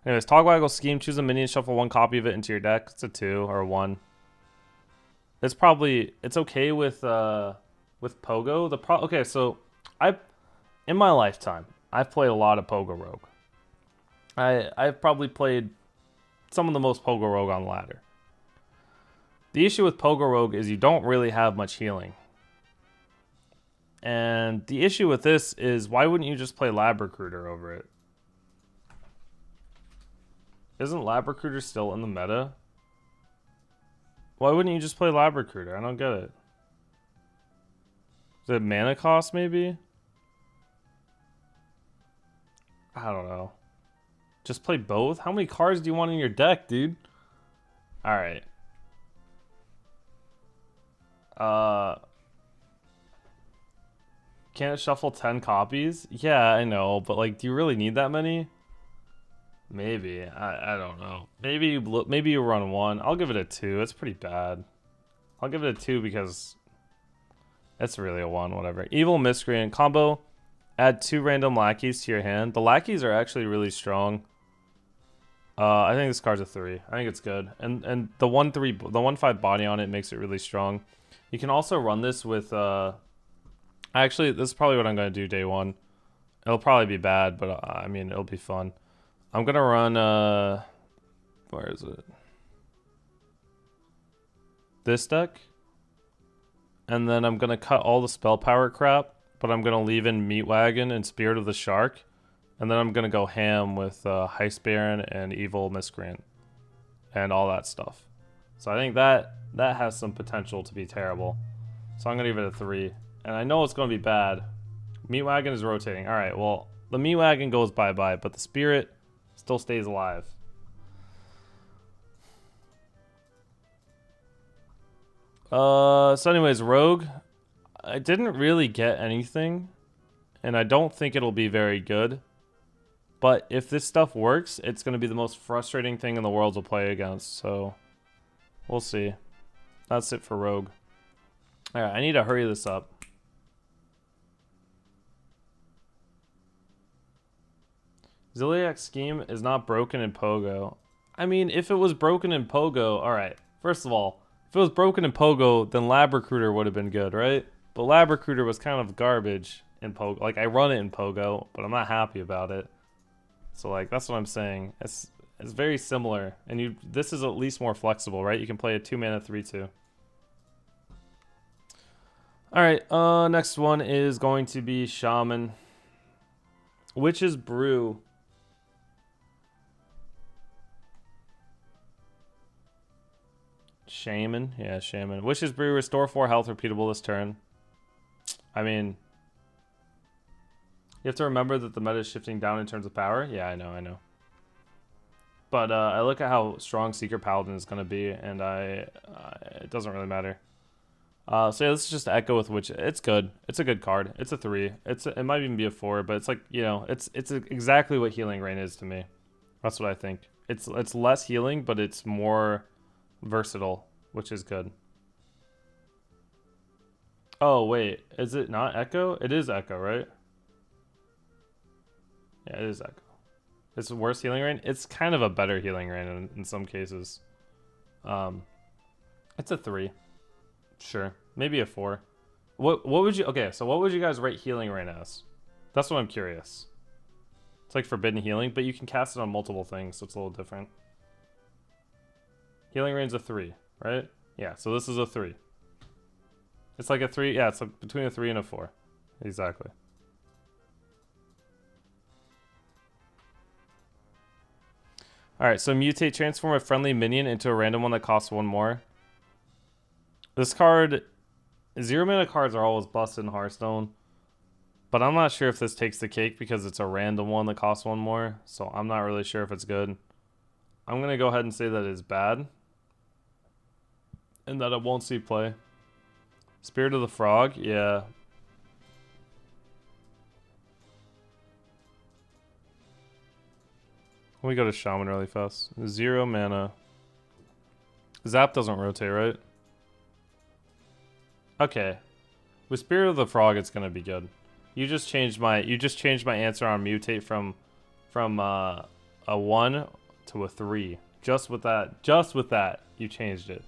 Anyways, Togwaggle Scheme, choose a minion, shuffle 1 copy of it into your deck. It's a 2 or a 1. It's probably, it's okay with Pogo. Okay, so in my lifetime, I've played a lot of Pogo Rogue. I've probably played some of the most Pogo Rogue on the ladder. The issue with Pogo Rogue is you don't really have much healing. And the issue with this is, why wouldn't you just play Lab Recruiter over it? Isn't Lab Recruiter still in the meta? Why wouldn't you just play Lab Recruiter? I don't get it. Is it mana cost, maybe? I don't know. Just play both? How many cards do you want in your deck, dude? Alright. Can't it shuffle 10 copies? Yeah, I know, but like, do you really need that many? Maybe. I don't know. Maybe you run 1. I'll give it a 2. It's pretty bad. I'll give it a 2 because it's really a 1, whatever. Evil Miscreant combo. Add 2 random lackeys to your hand. The lackeys are actually really strong. I think this card's a 3. I think it's good. And the 1/3, the 1/5 body on it makes it really strong. You can also run this with actually, this is probably what I'm going to do day 1. It'll probably be bad, but I mean, it'll be fun. I'm going to run where is it? This deck. And then I'm going to cut all the spell power crap, but I'm going to leave in Meat Wagon and Spirit of the Shark. And then I'm going to go ham with Heist Baron and Evil Miscreant and all that stuff. So I think that has some potential to be terrible. So I'm going to give it a 3. And I know it's going to be bad. Meat Wagon is rotating. All right, well, the Meat Wagon goes bye-bye, but the Spirit still stays alive. So anyways, Rogue, I didn't really get anything, and I don't think it'll be very good. But if this stuff works, it's going to be the most frustrating thing in the world to play against. So we'll see. That's it for Rogue. All right, I need to hurry this up. Ziliac Scheme is not broken in Pogo. I mean, if it was broken in Pogo, all right. First of all, if it was broken in Pogo, then Lab Recruiter would have been good, right? But Lab Recruiter was kind of garbage in Pogo. Like, I run it in Pogo, but I'm not happy about it. So, like, that's what I'm saying. It's very similar. And this is at least more flexible, right? You can play a 2-mana 3/2. Alright, next one is going to be Shaman. Witch's Brew. Shaman? Yeah, Shaman. Witch's Brew, restore 4 health, repeatable this turn. I mean, you have to remember that the meta is shifting down in terms of power. Yeah, I know. But I look at how strong Secret Paladin is going to be, and it doesn't really matter. So yeah, this is just Echo with Witch. It's good. It's a good card. It's a 3. It might even be a 4, but it's like, you know, it's exactly what Healing Rain is to me. That's what I think. It's less healing, but it's more versatile, which is good. Oh wait, is it not Echo? It is Echo, right? Yeah, it is Echo. It's a worse Healing Rain. It's kind of a better Healing Rain in some cases. It's a 3. Sure, maybe a 4. What would you? Okay, so what would you guys rate Healing Rain as? That's what I'm curious. It's like Forbidden Healing, but you can cast it on multiple things, so it's a little different. Healing Rain's a 3, right? Yeah, so this is a 3. It's like a 3. Yeah, it's like between a 3 and a 4. Exactly. Alright, so mutate, transform a friendly minion into a random one that costs 1 more. This card, 0 mana cards are always busted in Hearthstone. But I'm not sure if this takes the cake because it's a random one that costs 1 more. So I'm not really sure if it's good. I'm going to go ahead and say that it's bad. And that it won't see play. Spirit of the Frog, yeah. Let me go to Shaman really fast. 0 mana. Zap doesn't rotate, right? Okay. With Spirit of the Frog, it's gonna be good. You just changed my answer on mutate from a 1 to a 3. Just with that, you changed it.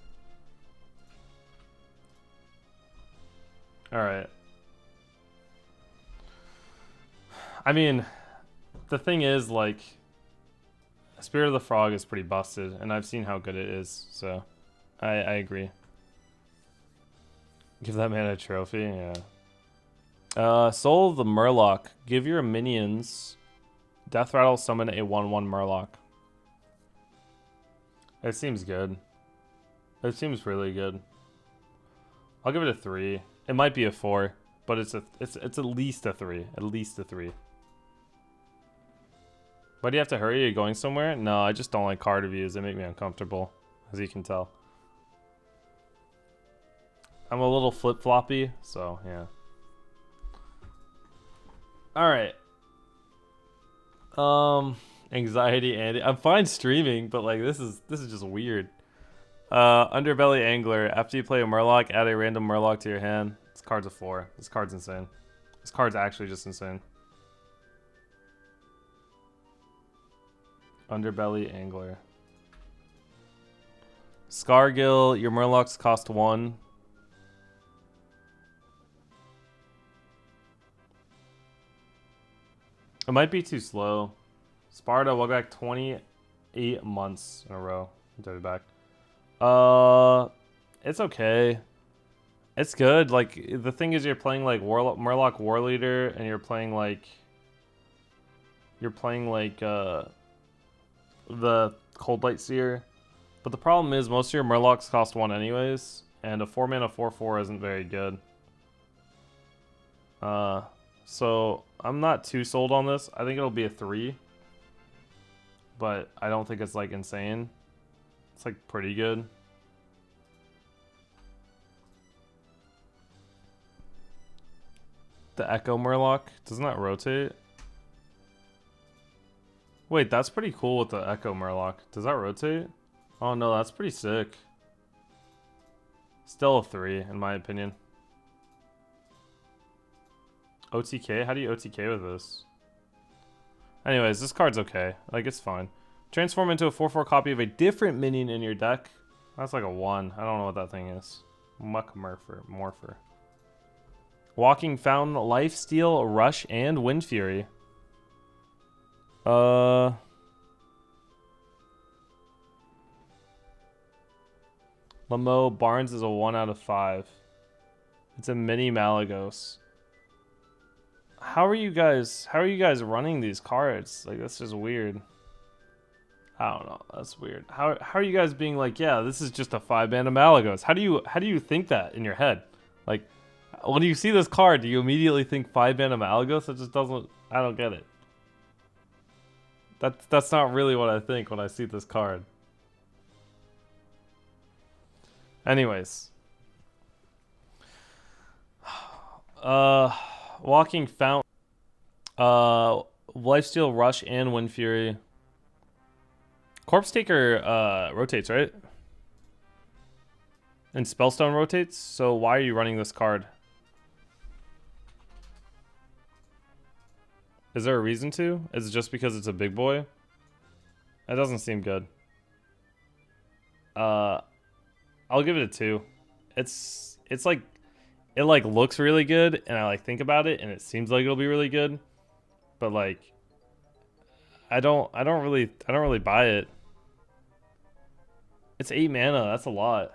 All right. I mean, the thing is, like, Spirit of the Frog is pretty busted, and I've seen how good it is, so I agree. Give that man a trophy, yeah. Soul of the Murloc. Give your minions Death Rattle, summon a 1/1 Murloc. It seems good. It seems really good. I'll give it a 3. It might be a 4, but it's at least a 3. At least a 3. Why do you have to hurry? Are you going somewhere? No, I just don't like card reviews. They make me uncomfortable, as you can tell. I'm a little flip-floppy, so yeah. Alright. Anxiety Andy. I'm fine streaming, but like this is just weird. Underbelly Angler. After you play a Murloc, add a random Murloc to your hand. This card's a 4. This card's insane. This card's actually just insane. Underbelly Angler. Scargill. Your Murlocs cost 1. It might be too slow. Sparta, welcome back 28 months in a row. I'll be back. It's okay. It's good. Like, the thing is you're playing like Murloc War Leader, and you're playing like the Cold Light Seer. But the problem is most of your Murlocs cost 1 anyways, and a 4 mana 4/4 isn't very good. So I'm not too sold on this. I think it'll be a 3. But I don't think it's like insane. It's like pretty good. The Echo Murloc, doesn't that rotate? Wait, that's pretty cool with the Echo Murloc. Does that rotate? Oh no, that's pretty sick. Still a 3 in my opinion. OTK? How do you OTK with this? Anyways, this card's okay. Like, it's fine. Transform into a 4/4 copy of a different minion in your deck. That's like a 1. I don't know what that thing is. Morpher. Walking Fountain, Lifesteal, Rush, and Wind Fury. Lamo Barnes is a 1 out of 5. It's a mini Malagos. How are you guys running these cards? Like, that's just weird. I don't know. That's weird. How are you guys being like, yeah, this is just a 5-mana Malagos? How do you think that in your head? Like, when you see this card, do you immediately think 5-mana Malagos? It just doesn't. I don't get it. That's not really what I think when I see this card. Anyways. Walking Fountain. Lifesteal, Rush, and Wind Fury. Corpse Taker rotates, right? And Spellstone rotates, so why are you running this card? Is there a reason to? Is it just because it's a big boy? That doesn't seem good. I'll give it a 2. It's like, it like looks really good, and I like think about it, and it seems like it'll be really good, but like, I don't really buy it. It's 8 mana. That's a lot.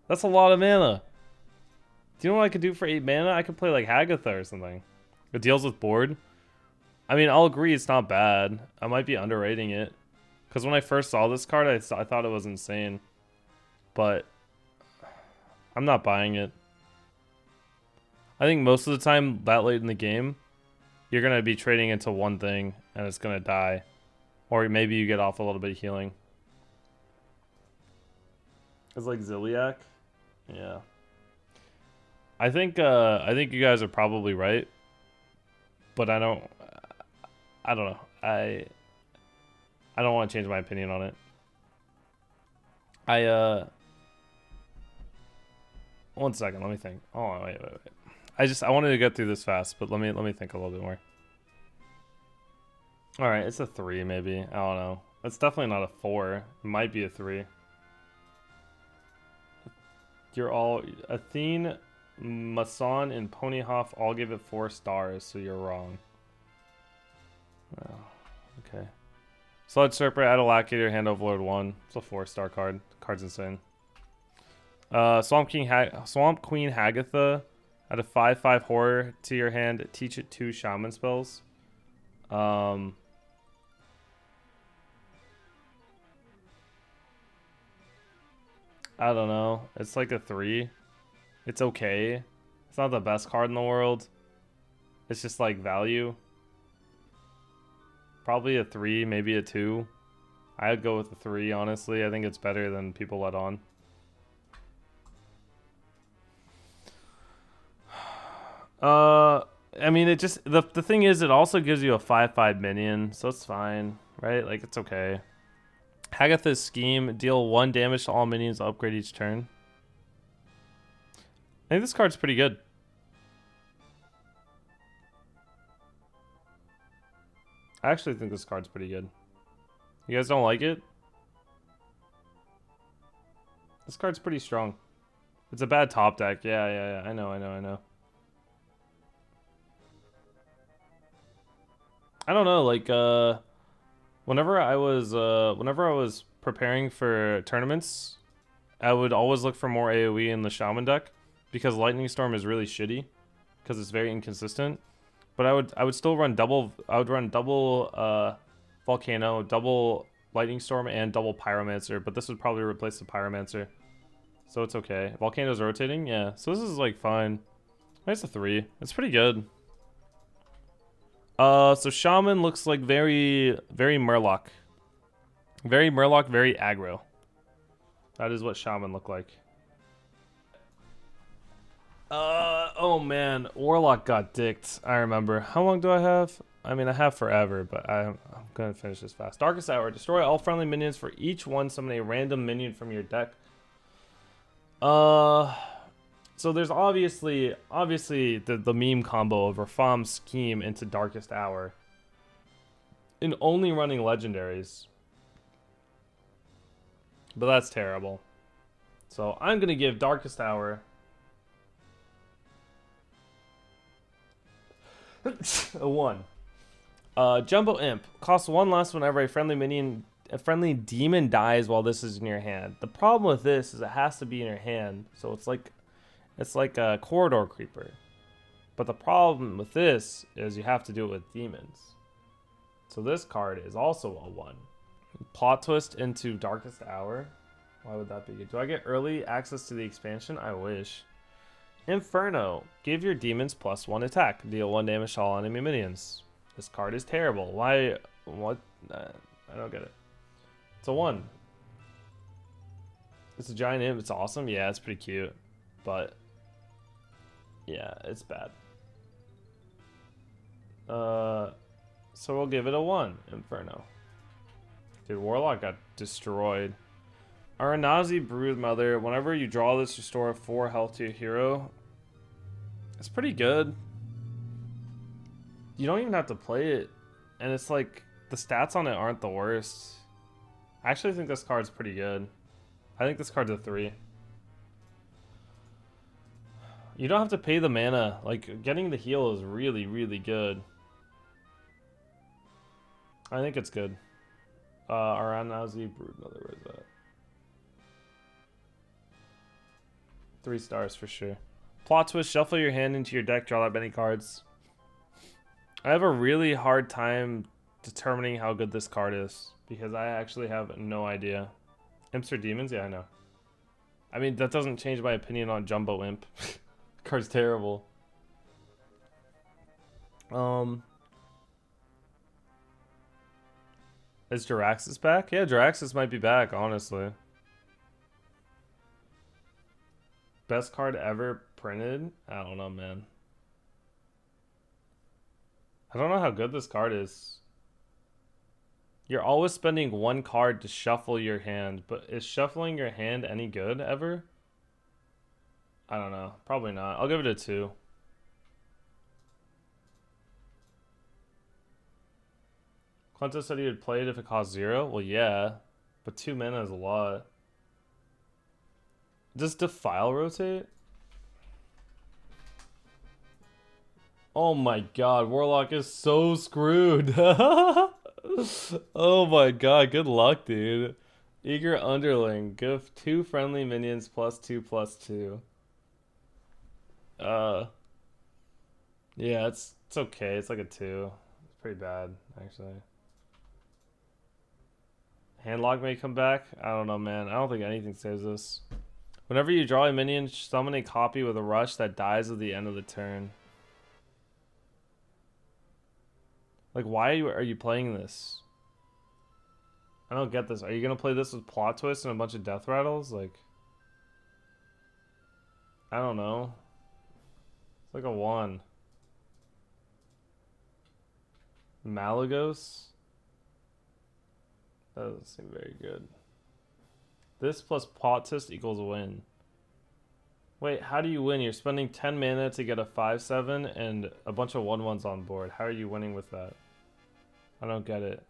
That's a lot of mana. Do you know what I could do for 8 mana? I could play like Hagatha or something. It deals with board. I mean, I'll agree it's not bad. I might be underrating it. Because when I first saw this card, I thought it was insane. But I'm not buying it. I think most of the time that late in the game, you're going to be trading into one thing and it's going to die. Or maybe you get off a little bit of healing. It's like Ziliac. Yeah. I think you guys are probably right. But I don't know. I don't want to change my opinion on it. One second, let me think. Oh, wait. I wanted to get through this fast, but let me think a little bit more. All right, it's a 3 maybe. I don't know. It's definitely not a 4. It might be a 3. You're all Athene, Mason, and Ponyhoff all give it 4 stars, so you're wrong. Oh, okay. Sludge Serpent, Adelacator, Hand Overlord 1. It's a 4-star card. Card's insane. Swamp Queen Hagatha. Add a 5/5 horror to your hand. Teach it 2 shaman spells. I don't know. It's like a 3. It's okay. It's not the best card in the world. It's just like value. Probably a 3, maybe a 2. I'd go with a 3, honestly. I think it's better than people let on. I mean, it just the thing is, it also gives you a 5/5 minion, so it's fine, right? Like, it's okay. Hagatha's Scheme, deal 1 damage to all minions, upgrade each turn. I think this card's pretty good. I actually think this card's pretty good. You guys don't like it? This card's pretty strong. It's a bad top deck. Yeah. I know. I don't know, like, whenever I was preparing for tournaments, I would always look for more AoE in the Shaman deck because Lightning Storm is really shitty because it's very inconsistent. But I would still run double Volcano, double Lightning Storm, and double Pyromancer. But this would probably replace the Pyromancer, so it's okay. Volcano's rotating, yeah. So this is like fine. It's a 3. It's pretty good. So Shaman looks like very Murloc. Very Murloc, very aggro. That is what Shaman look like. Oh man, Warlock got dicked. I remember. How long do I have? I mean, I have forever, but I'm gonna finish this fast. Darkest Hour. Destroy all friendly minions. For each one, summon a random minion from your deck. So there's obviously the meme combo of Rafam's Scheme into Darkest Hour. And only running legendaries. But that's terrible. So I'm going to give Darkest Hour a 1. Jumbo Imp. Costs 1 less whenever a friendly demon dies while this is in your hand. The problem with this is it has to be in your hand. So it's like a corridor creeper. But the problem with this is you have to do it with demons. So this card is also a 1. Plot twist into Darkest Hour. Why would that be good? Do I get early access to the expansion? I wish. Inferno. Give your demons +1 attack. Deal 1 damage to all enemy minions. This card is terrible. Why? What? I don't get it. It's a 1. It's a giant imp. It's awesome. Yeah, it's pretty cute. But yeah, it's bad. So we'll give it a 1. Inferno. Dude, Warlock got destroyed. Aranazi Broodmother. Whenever you draw this, restore 4 health to your hero. It's pretty good. You don't even have to play it. And it's like, the stats on it aren't the worst. I actually think this card's pretty good. I think this card's a 3. You don't have to pay the mana. Like, getting the heal is really, really good. I think it's good. Aranazi Broodmother, where's that? 3 stars for sure. Plot twist, shuffle your hand into your deck, draw that many cards. I have a really hard time determining how good this card is. because I actually have no idea. Imps or demons? Yeah, I know. I mean, that doesn't change my opinion on Jumbo Imp. Card's terrible. Is Jiraxis back? Yeah, Jiraxis might be back, honestly. Best card ever printed? I don't know, man. I don't know how good this card is. You're always spending one card to shuffle your hand, but is shuffling your hand any good ever? I don't know. Probably not. I'll give it a 2. Clento said he would play it if it cost 0. Well, yeah, but 2 mana is a lot. Does Defile rotate? Oh my god, Warlock is so screwed. Oh my god, good luck, dude. Eager Underling, give 2 friendly minions +2/+2. Yeah, it's okay. It's like a 2. It's pretty bad, actually. Handlock may come back. I don't know, man. I don't think anything saves this. Whenever you draw a minion, summon a copy with a rush that dies at the end of the turn. Like, why are you playing this? I don't get this. Are you gonna play this with plot twists and a bunch of death rattles? Like, I don't know. It's like a 1. Malagos? That doesn't seem very good. This plus plot twist equals win. Wait, how do you win? You're spending 10 mana to get a 5/7 and a bunch of 1/1s on board. How are you winning with that? I don't get it.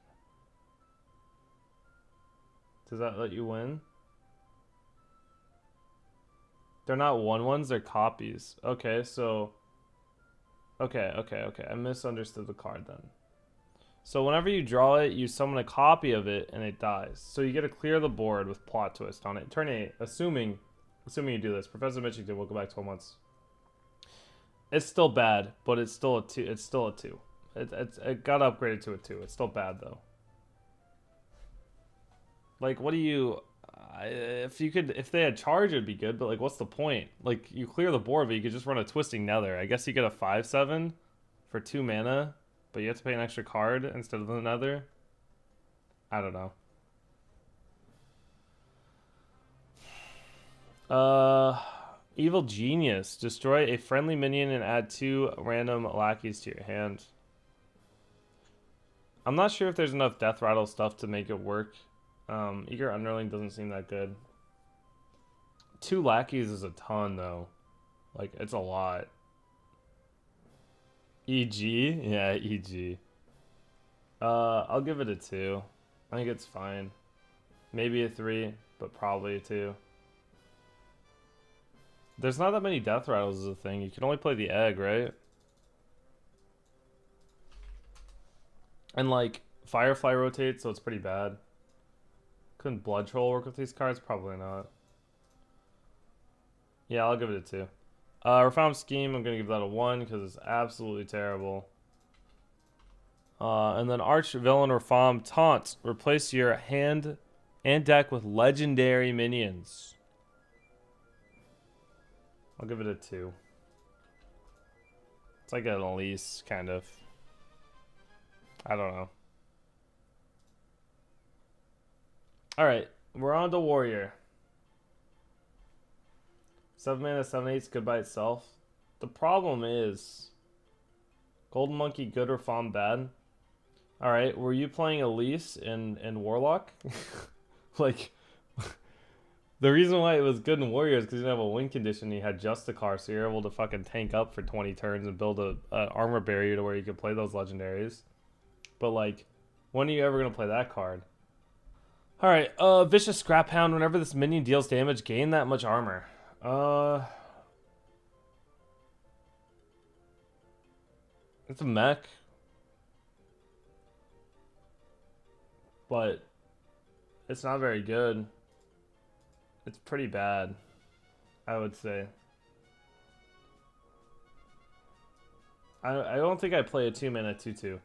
Does that let you win? They're not 1/1s, they're copies. Okay, so... Okay. I misunderstood the card then. So whenever you draw it, you summon a copy of it and it dies. So you get to clear the board with plot twist on it. Turn 8, assuming you do this. Professor Mitchington will go back 12 months. It's still bad, but it's still a 2. It's still a 2. It got upgraded to a 2. It's still bad though. Like, what do you... if they had charge, it'd be good, but like, what's the point? Like, you clear the board, but you could just run a Twisting Nether. I guess you get a 5/7 for 2 mana, but you have to pay an extra card instead of the Nether. I don't know. Evil Genius. Destroy a friendly minion and add 2 random lackeys to your hand. I'm not sure if there's enough Death Rattle stuff to make it work. Eager Underling doesn't seem that good. 2 lackeys is a ton, though. Like, it's a lot. EG? Yeah, EG. I'll give it a 2. I think it's fine. Maybe a 3, but probably a 2. There's not that many Death Rattles is a thing. You can only play the egg, right? And, like, Firefly rotates, so it's pretty bad. Couldn't Blood Troll work with these cards? Probably not. Yeah, I'll give it a 2. Refound Scheme, I'm going to give that a 1 because it's absolutely terrible. And then Arch Villain Reform Taunt. Replace your hand and deck with legendary minions. I'll give it a 2. It's like an Elise, kind of. I don't know. Alright, we're on to Warrior. 7 mana, 7/8 is good by itself. The problem is... Golden Monkey good or Fawn bad? Alright, were you playing Elise in Warlock? Like... The reason why it was good in Warrior is because you didn't have a win condition. You had Justicar, so you're able to fucking tank up for 20 turns and build an armor barrier to where you could play those legendaries. But, like, when are you ever going to play that card? Alright, Vicious Scrap Hound. Whenever this minion deals damage, gain that much armor. It's a mech. But it's not very good. It's pretty bad, I would say. I don't think I play a 2 mana 2/2.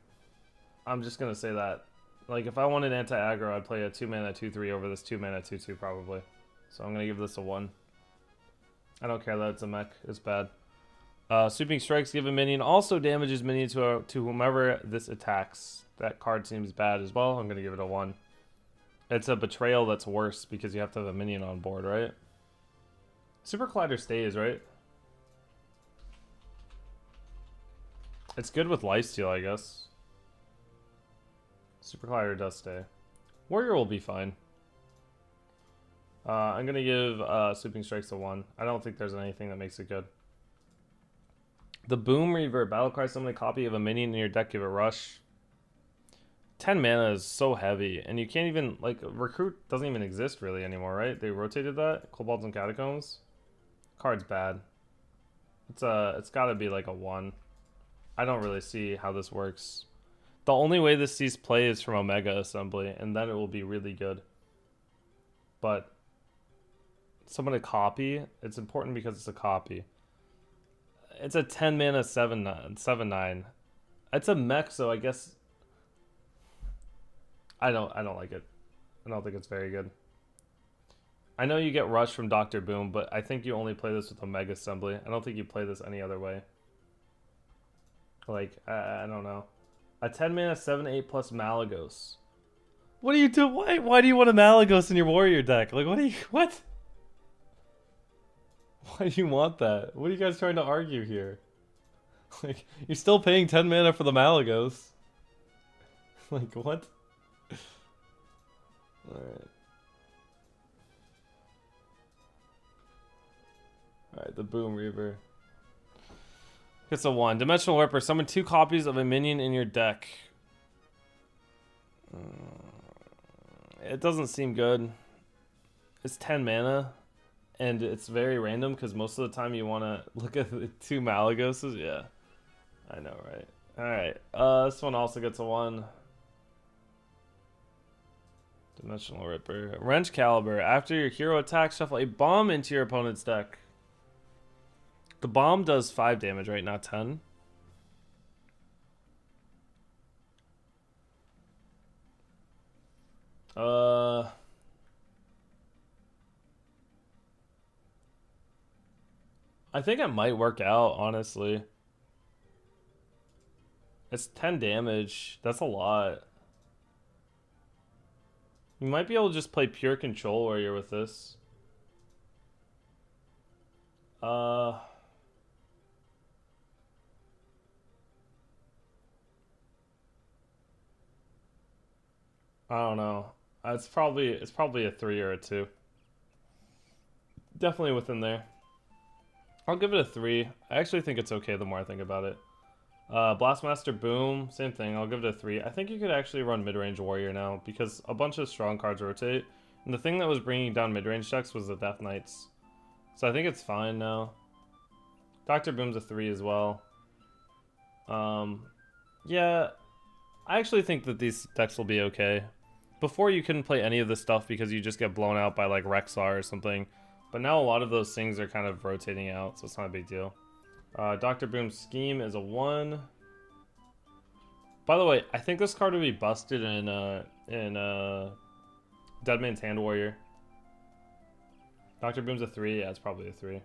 I'm just gonna say that. Like, if I wanted anti-aggro, I'd play a 2-mana 2/3 over this 2-mana 2/2 probably. So I'm going to give this a 1. I don't care that it's a mech. It's bad. Sweeping Strikes give a minion. Also damages minion to whomever this attacks. That card seems bad as well. I'm going to give it a 1. It's a Betrayal that's worse because you have to have a minion on board, right? Super Collider stays, right? It's good with lifesteal, I guess. Super Collider does stay. Warrior will be fine. I'm going to give Sweeping Strikes a 1. I don't think there's anything that makes it good. The Boom Reaver. Battlecry, summon a copy of a minion in your deck, give it Rush. 10 mana is so heavy, and you can't even, like, Recruit doesn't even exist really anymore, right? They rotated that. Kobolds and Catacombs. Card's bad. It's got to be like a 1. I don't really see how this works. The only way this sees play is from Omega Assembly, and then it will be really good. But someone a copy, it's important because it's a copy. It's a 10 mana 7/9. It's a mech, so I guess I don't like it. I don't think it's very good. I know you get Rush from Dr. Boom, but I think you only play this with Omega Assembly. I don't think you play this any other way. Like, I don't know. A 10 mana 7/8 plus Malagos. What do you do? Why do you want a Malagos in your warrior deck? Like, what? Why do you want that? What are you guys trying to argue here? Like, you're still paying 10 mana for the Malagos. Like, what? Alright. Alright, the Boom Reaver. It's a 1. Dimensional Ripper. Summon 2 copies of a minion in your deck. It doesn't seem good. It's 10 mana. And it's very random because most of the time you want to look at the 2 Malagoses. Yeah. I know, right? Alright. This one also gets a 1. Dimensional Ripper. Wrench Caliber. After your hero attacks, shuffle a bomb into your opponent's deck. The bomb does 5 damage, right? Not 10. I think it might work out, honestly. It's 10 damage. That's a lot. You might be able to just play pure Control Warrior with this. I don't know. It's probably a 3 or a 2. Definitely within there. I'll give it a 3. I actually think it's okay the more I think about it. Blastmaster Boom, same thing. I'll give it a 3. I think you could actually run mid-range Warrior now because a bunch of strong cards rotate. And the thing that was bringing down mid-range decks was the Death Knights. So I think it's fine now. Dr. Boom's a 3 as well. Yeah, I actually think that these decks will be okay. Before you couldn't play any of this stuff because you just get blown out by like Rexar or something. But now a lot of those things are kind of rotating out, so it's not a big deal. Dr. Boom's Scheme is a 1. By the way, I think this card would be busted in Dead Man's Hand Warrior. Dr. Boom's a 3. Yeah, it's probably a 3.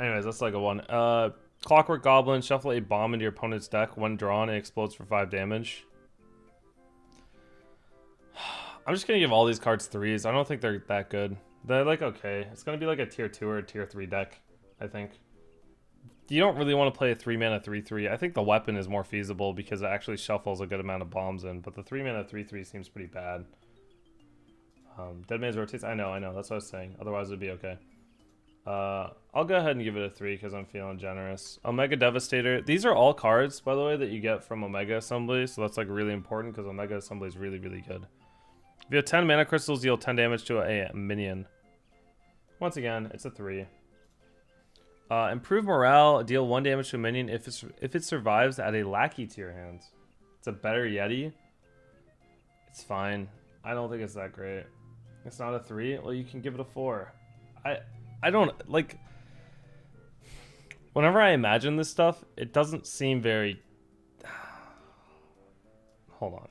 Anyways, that's like a 1. Clockwork Goblin, shuffle a bomb into your opponent's deck. When drawn, it explodes for 5 damage. I'm just going to give all these cards 3s. I don't think they're that good. They're like okay. It's going to be like a tier 2 or a tier 3 deck, I think. You don't really want to play a 3-mana 3/3. I think the weapon is more feasible because it actually shuffles a good amount of bombs in, but the 3-mana 3/3 seems pretty bad. Dead Man's rotates. I know. That's what I was saying. Otherwise, it'd be okay. I'll go ahead and give it a 3 because I'm feeling generous. Omega Devastator. These are all cards, by the way, that you get from Omega Assembly, so that's like really important because Omega Assembly is really, really good. If you have 10 mana crystals, deal 10 damage to a minion. Once again, it's a 3. Improve morale, deal 1 damage to a minion if it survives at a lackey to your hand. It's a better Yeti. It's fine. I don't think it's that great. It's not a 3. Well, you can give it a 4. I don't like. Whenever I imagine this stuff, it doesn't seem very... Hold on.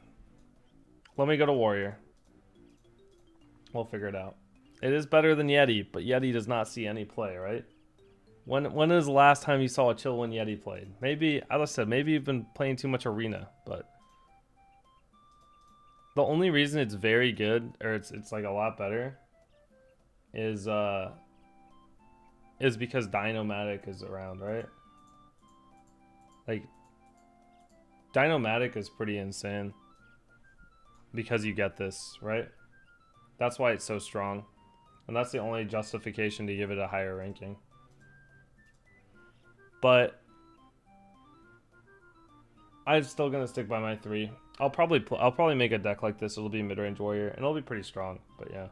Let me go to Warrior. We'll figure it out. It is better than Yeti, but Yeti does not see any play, right? When is the last time you saw a chill when Yeti played? Maybe, as I said, maybe you've been playing too much Arena, but... The only reason it's very good, or it's like a lot better, is because Dinomatic is around, right? Like, Dinomatic is pretty insane. Because you get this, right? That's why it's so strong. And that's the only justification to give it a higher ranking. But I'm still gonna stick by my 3. I'll probably make a deck like this. It'll be mid-range warrior, and it'll be pretty strong. But yeah.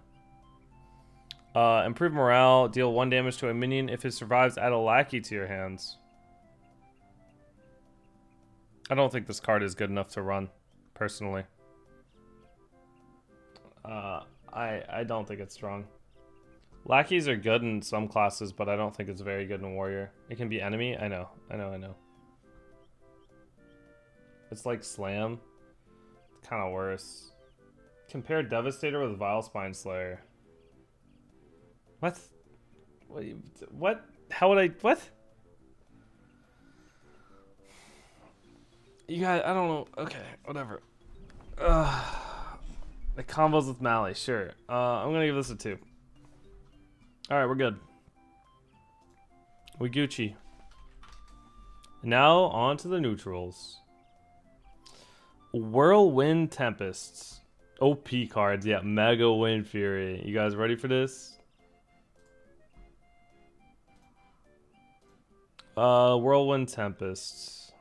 Improve morale. Deal 1 damage to a minion. If it survives, add a lackey to your hands. I don't think this card is good enough to run, personally. I don't think it's strong. Lackeys are good in some classes, but I don't think it's very good in warrior. It can be enemy. I know. It's like slam. It's kind of worse. Compare Devastator with Vile Spine Slayer. What? What? How would I? What? You guys, I don't know. Okay, whatever. The combos with Mally, sure. I'm gonna give this a 2. Alright, we're good. We Gucci. Now, on to the neutrals. Whirlwind Tempests. OP cards, yeah. Mega Wind Fury. You guys ready for this? Whirlwind Tempests.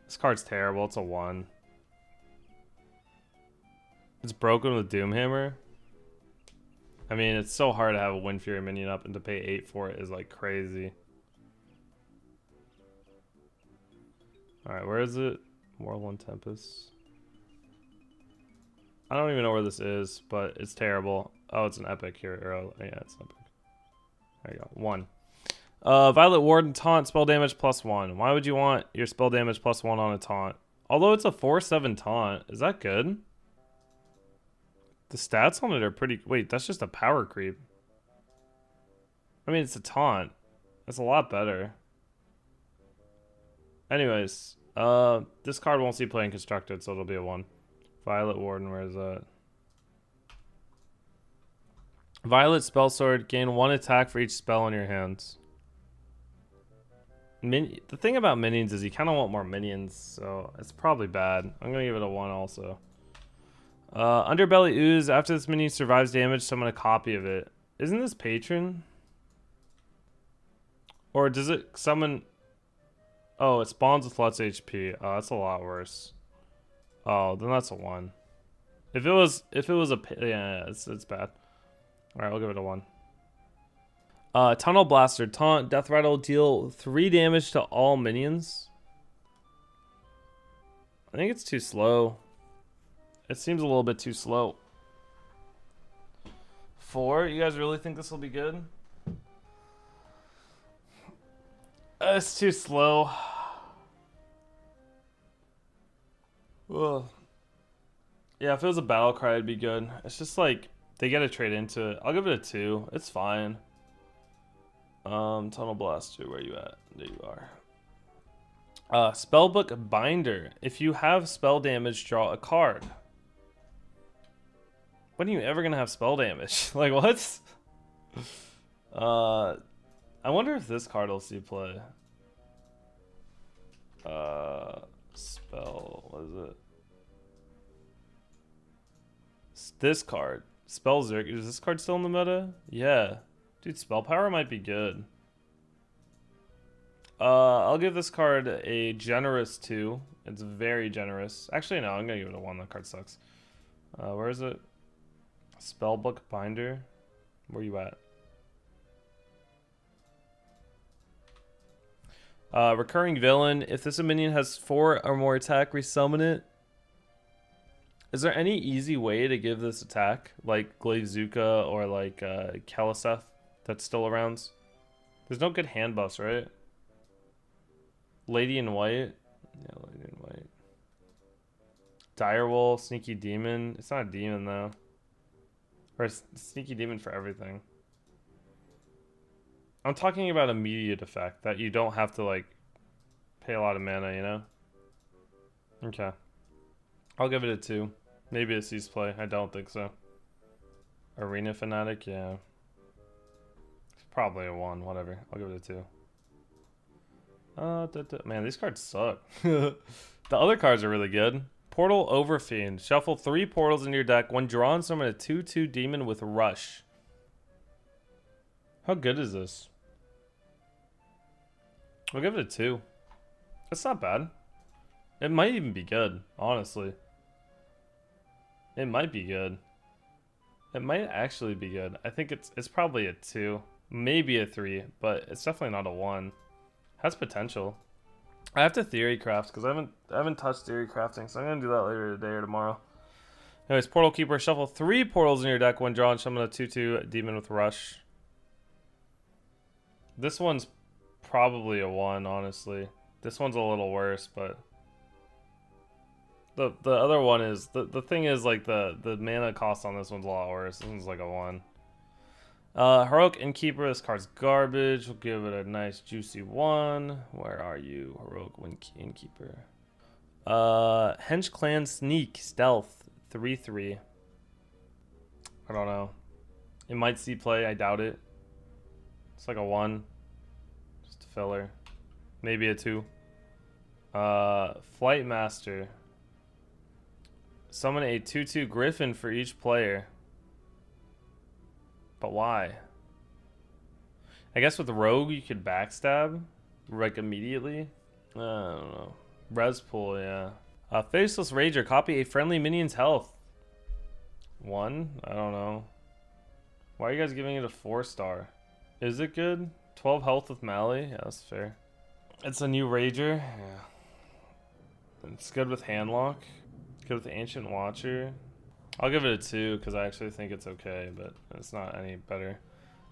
This card's terrible. It's a 1. It's broken with Doomhammer. I mean, it's so hard to have a Wind Fury minion up, and to pay 8 for it is like crazy. Alright, where is it? Whirlwind Tempest. I don't even know where this is, but it's terrible. Oh, it's an epic here. Oh, yeah, it's epic. There you go. 1. Violet Warden Taunt, spell damage +1. Why would you want your spell damage +1 on a taunt? Although it's a 4/7 taunt. Is that good? The stats on it are pretty... Wait, that's just a power creep. I mean, it's a taunt. That's a lot better. Anyways, this card won't see play in Constructed, so it'll be a 1. Violet Warden, where is that? Violet Spellsword, gain 1 attack for each spell in your hands. The thing about minions is you kind of want more minions, so it's probably bad. I'm going to give it a 1 also. Underbelly Ooze, after this minion survives damage, summon a copy of it. Isn't this Patron? Or does it summon... Oh, it spawns with less HP. Oh, that's a lot worse. Oh, then that's a 1. If it was a... Yeah, it's bad. Alright, I'll give it a 1. Tunnel Blaster, taunt, Death Rattle, deal 3 damage to all minions. I think it's too slow. It seems a little bit too slow. 4, you guys really think this will be good? It's too slow. Ugh. Yeah, if it was a battle cry, it'd be good. It's just like, they gotta trade into it. I'll give it a 2. It's fine. Tunnel Blaster, where you at? There you are. Spellbook Binder. If you have spell damage, draw a card. When are you ever gonna have spell damage? Like, what? I wonder if this card will see play. Spell, what is it? This card. Spell Zerg. Is this card still in the meta? Yeah. Dude, Spell Power might be good. I'll give this card a generous 2. It's very generous. Actually, no, I'm gonna give it a 1. That card sucks. Where is it? Spellbook Binder. Where you at? Recurring Villain. If this minion has 4 or more attack, resummon it. Is there any easy way to give this attack? Like Glaive Zuka or like Kalaseth that's still around? There's no good hand buffs, right? Lady in White. Yeah, Lady in White. Direwolf, Sneaky Demon. It's not a demon though. Or a Sneaky Demon for everything. I'm talking about immediate effect that you don't have to like pay a lot of mana, you know? Okay. I'll give it a 2. Maybe it sees play. I don't think so. Arena Fanatic, yeah. It's probably a 1, whatever. I'll give it a 2. Man, these cards suck. The other cards are really good. Portal Overfiend. Shuffle 3 portals into your deck. When drawn, summon a 2/2 demon with Rush. How good is this? I'll give it a 2. That's not bad. It might even be good, honestly. It might be good. It might actually be good. I think it's probably a 2. Maybe a 3, but it's definitely not a 1. Has potential. I have to theory craft because I haven't touched theory crafting, so I'm gonna do that later today or tomorrow. Anyways, Portal Keeper, shuffle 3 portals in your deck when drawn. Summon a 2/2 demon with Rush. This one's probably a 1, honestly. This one's a little worse, but the other one is the thing is like the mana cost on this one's a lot worse. This one's like a 1. Heroic Innkeeper, this card's garbage. We'll give it a nice juicy 1. Where are you, Heroic Innkeeper? Hench Clan Sneak, Stealth, 3/3. I don't know. It might see play, I doubt it. It's like a 1. Just a filler. Maybe a 2. Flight Master. Summon a 2/2 Griffin for each player. But why? I guess with Rogue you could backstab like immediately. I don't know. Res pool, yeah. Faceless Rager, copy a friendly minion's health. 1? I don't know. Why are you guys giving it a 4-star? Is it good? 12 health with Mally? Yeah, that's fair. It's a new Rager. Yeah. It's good with Handlock. Good with Ancient Watcher. I'll give it a 2 because I actually think it's okay, but it's not any better.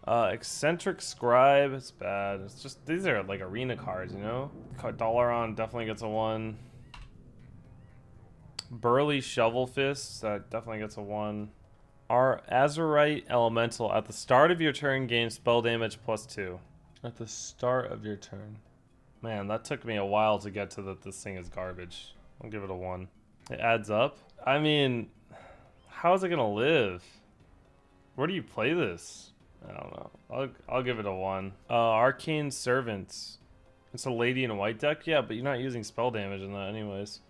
Eccentric Scribe, it's bad. It's just, these are like arena cards, you know? Dalaran definitely gets a 1. Burly Shovel Fist, that definitely gets a 1. Our Azurite Elemental, at the start of your turn, gain spell damage +2. At the start of your turn. Man, that took me a while to get to that this thing is garbage. I'll give it a 1. It adds up. I mean, how is it gonna live? Where do you play this? I don't know. I'll give it a 1. Arcane Servants. It's a Lady in White deck, yeah, but you're not using spell damage in that anyways.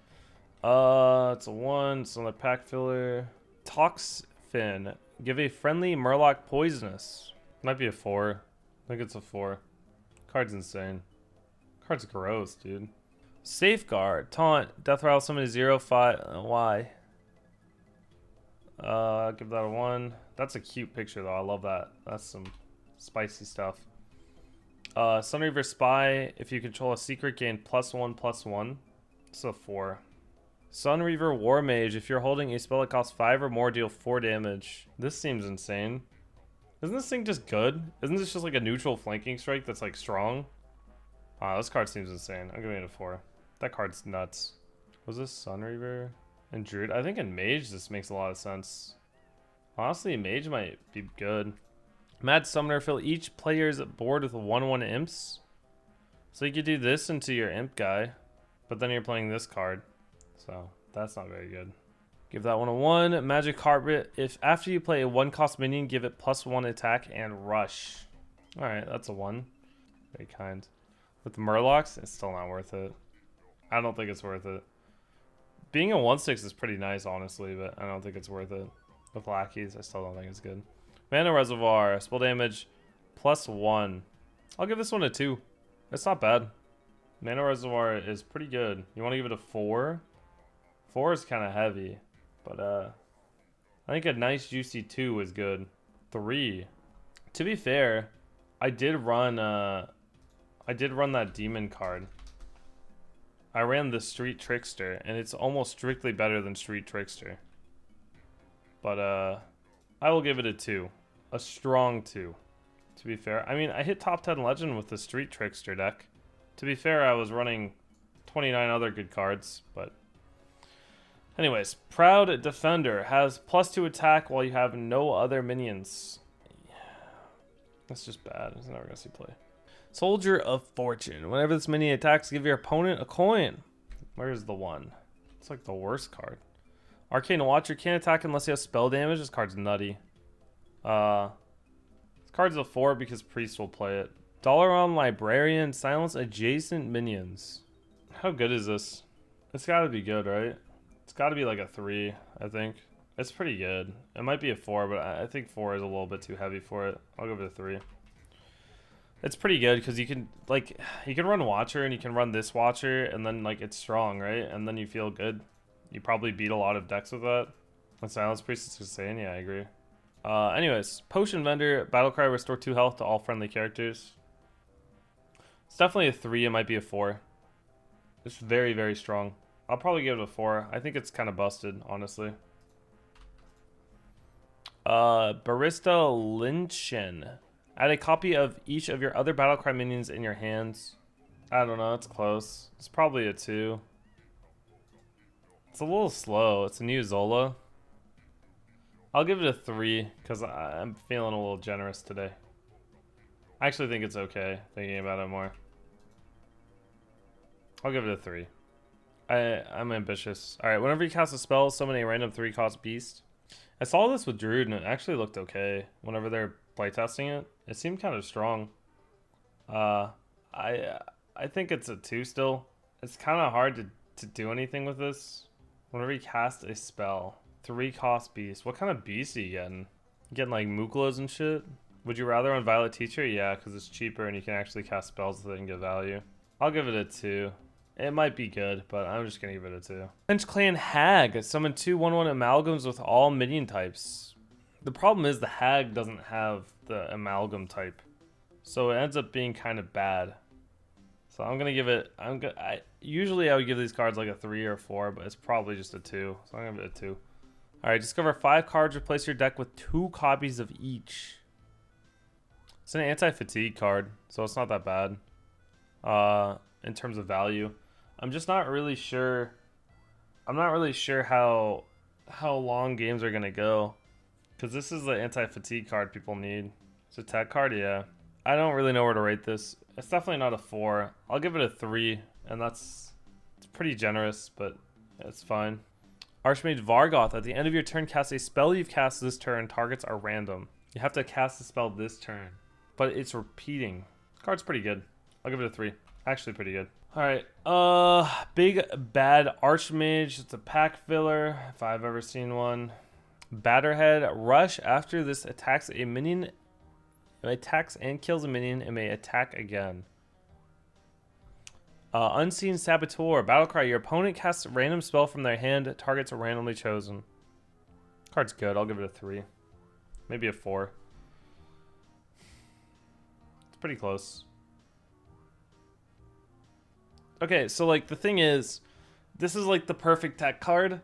It's a 1. It's another pack filler. Toxfin. Give a friendly Murloc Poisonous. Might be a 4. I think it's a 4. Card's insane. Card's gross, dude. Safeguard. Taunt. Death Rattle summon a 0/5. Why? I'll give that a 1. That's a cute picture though. I love that. That's some spicy stuff. Sunreaver Spy. If you control a secret, gain +1/+1. It's a 4. Sunreaver War Mage. If you're holding a spell that costs 5 or more, deal 4 damage. This seems insane. Isn't this thing just good? Isn't this just like a neutral flanking strike that's like strong? Wow, this card seems insane. I'm giving it a 4. That card's nuts. Was this Sunreaver and Druid? I think in Mage this makes a lot of sense. Honestly, Mage might be good. Mad Summoner, fill each player's board with 1/1 imps. So you could do this into your imp guy, but then you're playing this card. So that's not very good. Give that one a 1. Magic Carpet. If after you play a 1-cost minion, give it +1 attack and rush. Alright, that's a 1. Very kind. With the Murlocs, it's still not worth it. I don't think it's worth it. Being a 1/6 is pretty nice, honestly, but I don't think it's worth it. With lackeys, I still don't think it's good. Mana Reservoir, spell damage +1. I'll give this one a 2. It's not bad. Mana Reservoir is pretty good. You want to give it a 4? 4 is kind of heavy, but I think a nice juicy 2 is good. 3. To be fair, I did run that demon card. I ran the Street Trickster, and it's almost strictly better than Street Trickster. But I will give it a 2. A strong 2. to be fair. I mean, I hit top 10 legend with the Street Trickster deck. To be fair, I was running 29 other good cards, but... Anyways, Proud Defender has +2 attack while you have no other minions. That's just bad. He's never going to see play. Soldier of Fortune. Whenever this minion attacks, give your opponent a coin. Where's the one? It's like the worst card. Arcane Watcher can't attack unless you have spell damage. This card's nutty. This card's a 4 because Priest will play it. Dalaran Librarian. Silence adjacent minions. How good is this? It's got to be good, right? It's got to be like a 3, I think. It's pretty good. It might be a 4, but I think 4 is a little bit too heavy for it. I'll give it a 3. It's pretty good because you can run Watcher and you can run this Watcher and then like it's strong, right? And then you feel good. You probably beat a lot of decks with that. And Silence Priest is insane. Yeah, I agree. Anyways, Potion Vendor, Battlecry, restore 2 health to all friendly characters. It's definitely a 3. It might be a 4. It's very, very strong. I'll probably give it a 4. I think it's kind of busted, honestly. Barista Lynchen. Add a copy of each of your other Battlecry minions in your hands. I don't know, it's close. It's probably a 2. It's a little slow. It's a new Zola. I'll give it a 3 because I'm feeling a little generous today. I actually think it's okay, thinking about it more. I'll give it a 3. I'm ambitious. Alright, whenever you cast a spell, summon a random 3-cost beast. I saw this with Druid and it actually looked okay whenever they're playtesting it. It seemed kind of strong. I think it's a 2 still. It's kind of hard to do anything with this. Whenever you cast a spell, 3-cost beast. What kind of beast are you getting? You getting like Muklas and shit? Would you rather on Violet Teacher? Yeah, because it's cheaper and you can actually cast spells with it and get value. I'll give it a 2. It might be good, but I'm just going to give it a 2. Finch Clan Hag. Summon 2 1/1 amalgams with all minion types. The problem is the Hag doesn't have the amalgam type. So it ends up being kind of bad. So I'm going to give it... Usually I would give these cards like a 3 or 4, but it's probably just a 2. So I'm going to give it a 2. Alright, discover 5 cards. Replace your deck with 2 copies of each. It's an anti-fatigue card, so it's not that bad. In terms of value. I'm just not really sure. I'm not really sure how long games are going to go. Because this is the anti-fatigue card people need. It's a tech card, yeah. I don't really know where to rate this. It's definitely not a 4. I'll give it a 3. And it's pretty generous, but it's fine. Archmage Vargoth. At the end of your turn, cast a spell you've cast this turn. Targets are random. You have to cast the spell this turn. But it's repeating. Card's pretty good. I'll give it a 3. Actually pretty good. Alright. Big Bad Archmage. It's a pack filler, if I've ever seen one. Batterhead. Rush. After this attacks a minion. It attacks and kills a minion and may attack again. Unseen Saboteur. Battlecry. Your opponent casts a random spell from their hand. Targets are randomly chosen. Card's good. I'll give it a 3. Maybe a 4. It's pretty close. Okay, so like the thing is, this is like the perfect tech card,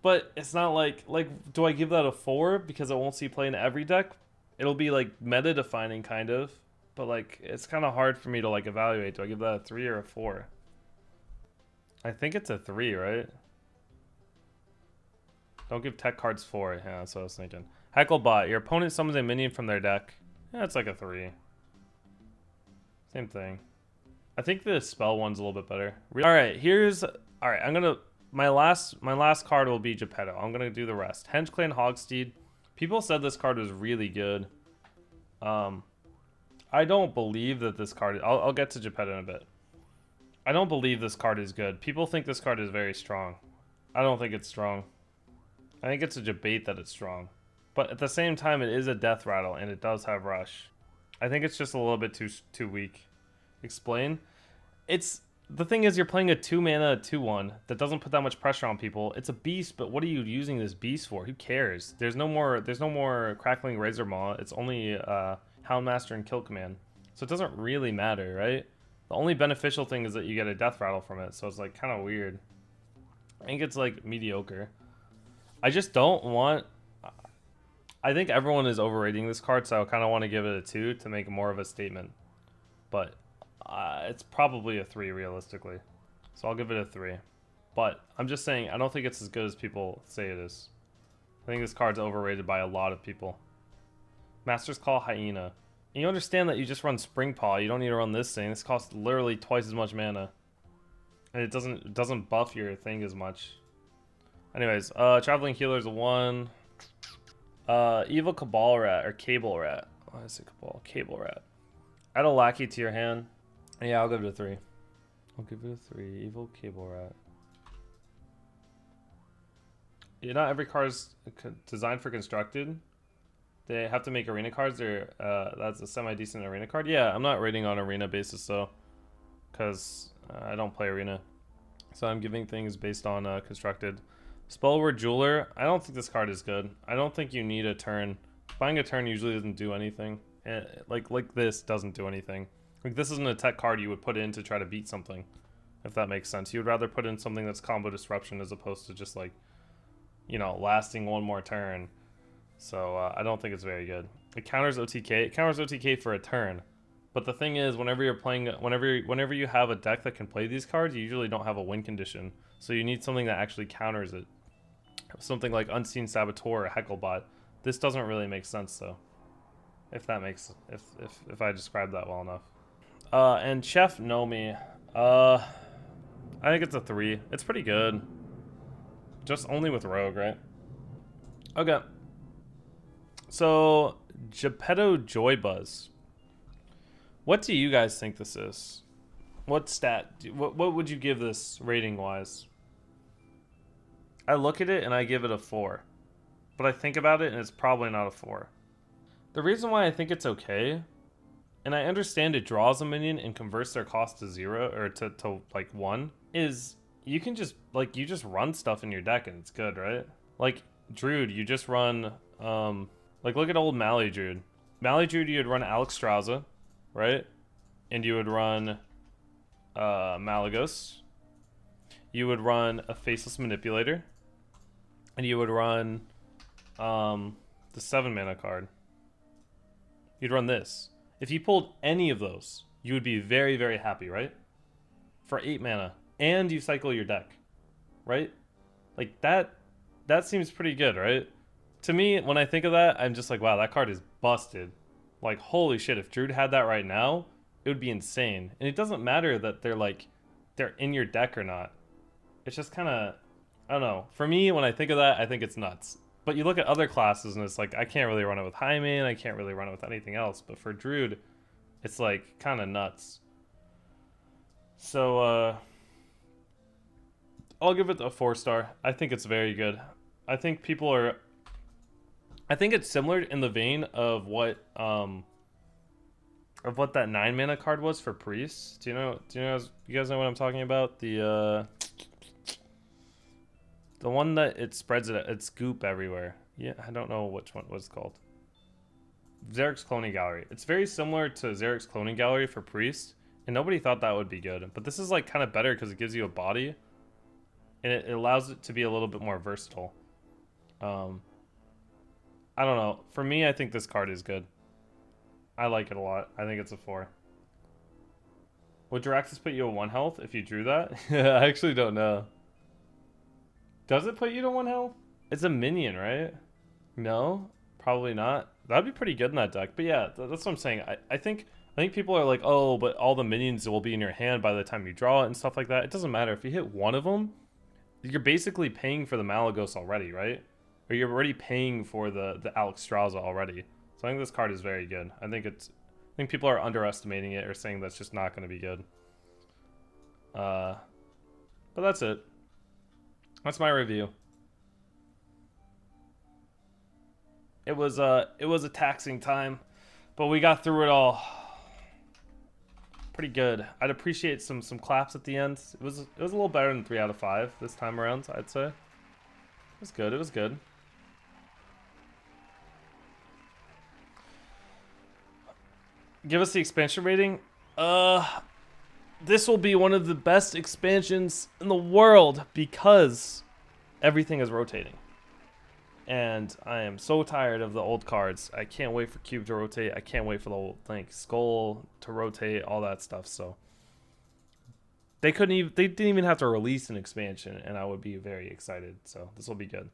but it's not like do I give that a 4 because I won't see play in every deck? It'll be like meta defining kind of, but like it's kind of hard for me to like evaluate. Do I give that a 3 or a 4? I think it's a 3, right? Don't give tech cards 4. Yeah, that's what I was thinking. Hecklebot. Your opponent summons a minion from their deck. Yeah, it's like a 3. Same thing. I think the spell one's a little bit better. Alright, I'm gonna my last card will be Geppetto. I'm gonna do the rest. Henge Clan Hogsteed. People said this card was really good. I don't believe that this card I'll get to Geppetto in a bit. I don't believe this card is good. People think this card is very strong. I don't think it's strong. I think it's a debate that it's strong. But at the same time it is a death rattle and it does have rush. I think it's just a little bit too weak. Explain. The thing is, you're playing a 2-mana 2/1 that doesn't put that much pressure on people. It's a beast, but what are you using this beast for? Who cares? There's no more Crackling Razor Maw. It's only Houndmaster and Kill Command, so it doesn't really matter, right? The only beneficial thing is that you get a death rattle from it, so it's like kind of weird. I think it's like mediocre. I just don't want. I think everyone is overrating this card, so I kind of want to give it a 2 to make more of a statement. But it's probably a 3 realistically. So I'll give it a 3. But I'm just saying, I don't think it's as good as people say it is. I think this card's overrated by a lot of people. Master's Call Hyena. And you understand that you just run Spring Paw. You don't need to run this thing. This costs literally twice as much mana. And it doesn't buff your thing as much. Anyways, Traveling Healer is a 1. Evil Cabal Rat or Cable Rat. Why is it Cabal? Cable Rat. Add a Lackey to your hand. Yeah, I'll give it a 3. I'll give it a 3. Evil Cable Rat. Yeah, not every card is designed for constructed. They have to make arena cards. Or that's a semi-decent arena card. Yeah, I'm not rating on arena basis though, because I don't play arena. So I'm giving things based on constructed. Spellword Jeweler. I don't think this card is good. I don't think you need a turn. Buying a turn usually doesn't do anything. Like this doesn't do anything. Like this isn't a tech card you would put in to try to beat something, if that makes sense. You would rather put in something that's combo disruption as opposed to just like, you know, lasting one more turn. So I don't think it's very good. It counters OTK. It counters OTK for a turn. But the thing is, whenever you're playing, whenever you have a deck that can play these cards, you usually don't have a win condition. So you need something that actually counters it. Something like Unseen Saboteur or Hecklebot. This doesn't really make sense though. If that makes, if I describe that well enough. And Chef Nomi. I think it's a 3. It's pretty good. Just only with Rogue, right? Okay. So, Geppetto Joybuzz. What do you guys think this is? What stat? What would you give this rating wise? I look at it and I give it a 4. But I think about it and it's probably not a 4. The reason why I think it's okay, and I understand it draws a minion and converts their cost to 0 or to like 1, is you can just like you just run stuff in your deck and it's good, right? Like Druid, you just run like look at old Mally Druid. Mally Druid, you'd run Alexstrasza, right? And you would run Malagos. You would run a Faceless Manipulator. And you would run the 7 mana card. You'd run this. If you pulled any of those, you would be very, very happy, right? For 8 mana. And you cycle your deck, right? Like that seems pretty good, right? To me, when I think of that, I'm just like, wow, that card is busted. Like, holy shit, if Druid had that right now, it would be insane. And it doesn't matter that they're in your deck or not. It's just kind of, I don't know. For me, when I think of that, I think it's nuts. But you look at other classes and it's like, I can't really run it with Hyman, I can't really run it with anything else. But for Druid, it's like kind of nuts. So, I'll give it a 4-star. I think it's very good. I think it's similar in the vein of what that 9 mana card was for Priest. Do you guys know what I'm talking about? The one that it spreads it's goop everywhere. Yeah, I don't know which one was called. Xeric's Cloning Gallery. It's very similar to Xeric's Cloning Gallery for Priest, and nobody thought that would be good. But this is like kind of better because it gives you a body, and it allows it to be a little bit more versatile. I don't know. For me, I think this card is good. I like it a lot. I think it's a 4. Would Jiraxis put you at 1 health if you drew that? I actually don't know. Does it put you to 1 health? It's a minion, right? No? Probably not. That'd be pretty good in that deck. But yeah, that's what I'm saying. I think people are like, oh, but all the minions will be in your hand by the time you draw it and stuff like that. It doesn't matter. If you hit one of them, you're basically paying for the Malagos already, right? Or you're already paying for the Alexstrasza already. So I think this card is very good. I think people are underestimating it or saying that's just not going to be good. But that's it. That's my review. It was a taxing time, but we got through it all. Pretty good. I'd appreciate some claps at the end. It was a little better than 3 out of 5 this time around, I'd say. It was good. It was good. Give us the expansion rating. This will be one of the best expansions in the world because everything is rotating. And I am so tired of the old cards. I can't wait for Cube to rotate. I can't wait for the old Skull to rotate, all that stuff. So they didn't even have to release an expansion, and I would be very excited. So this will be good.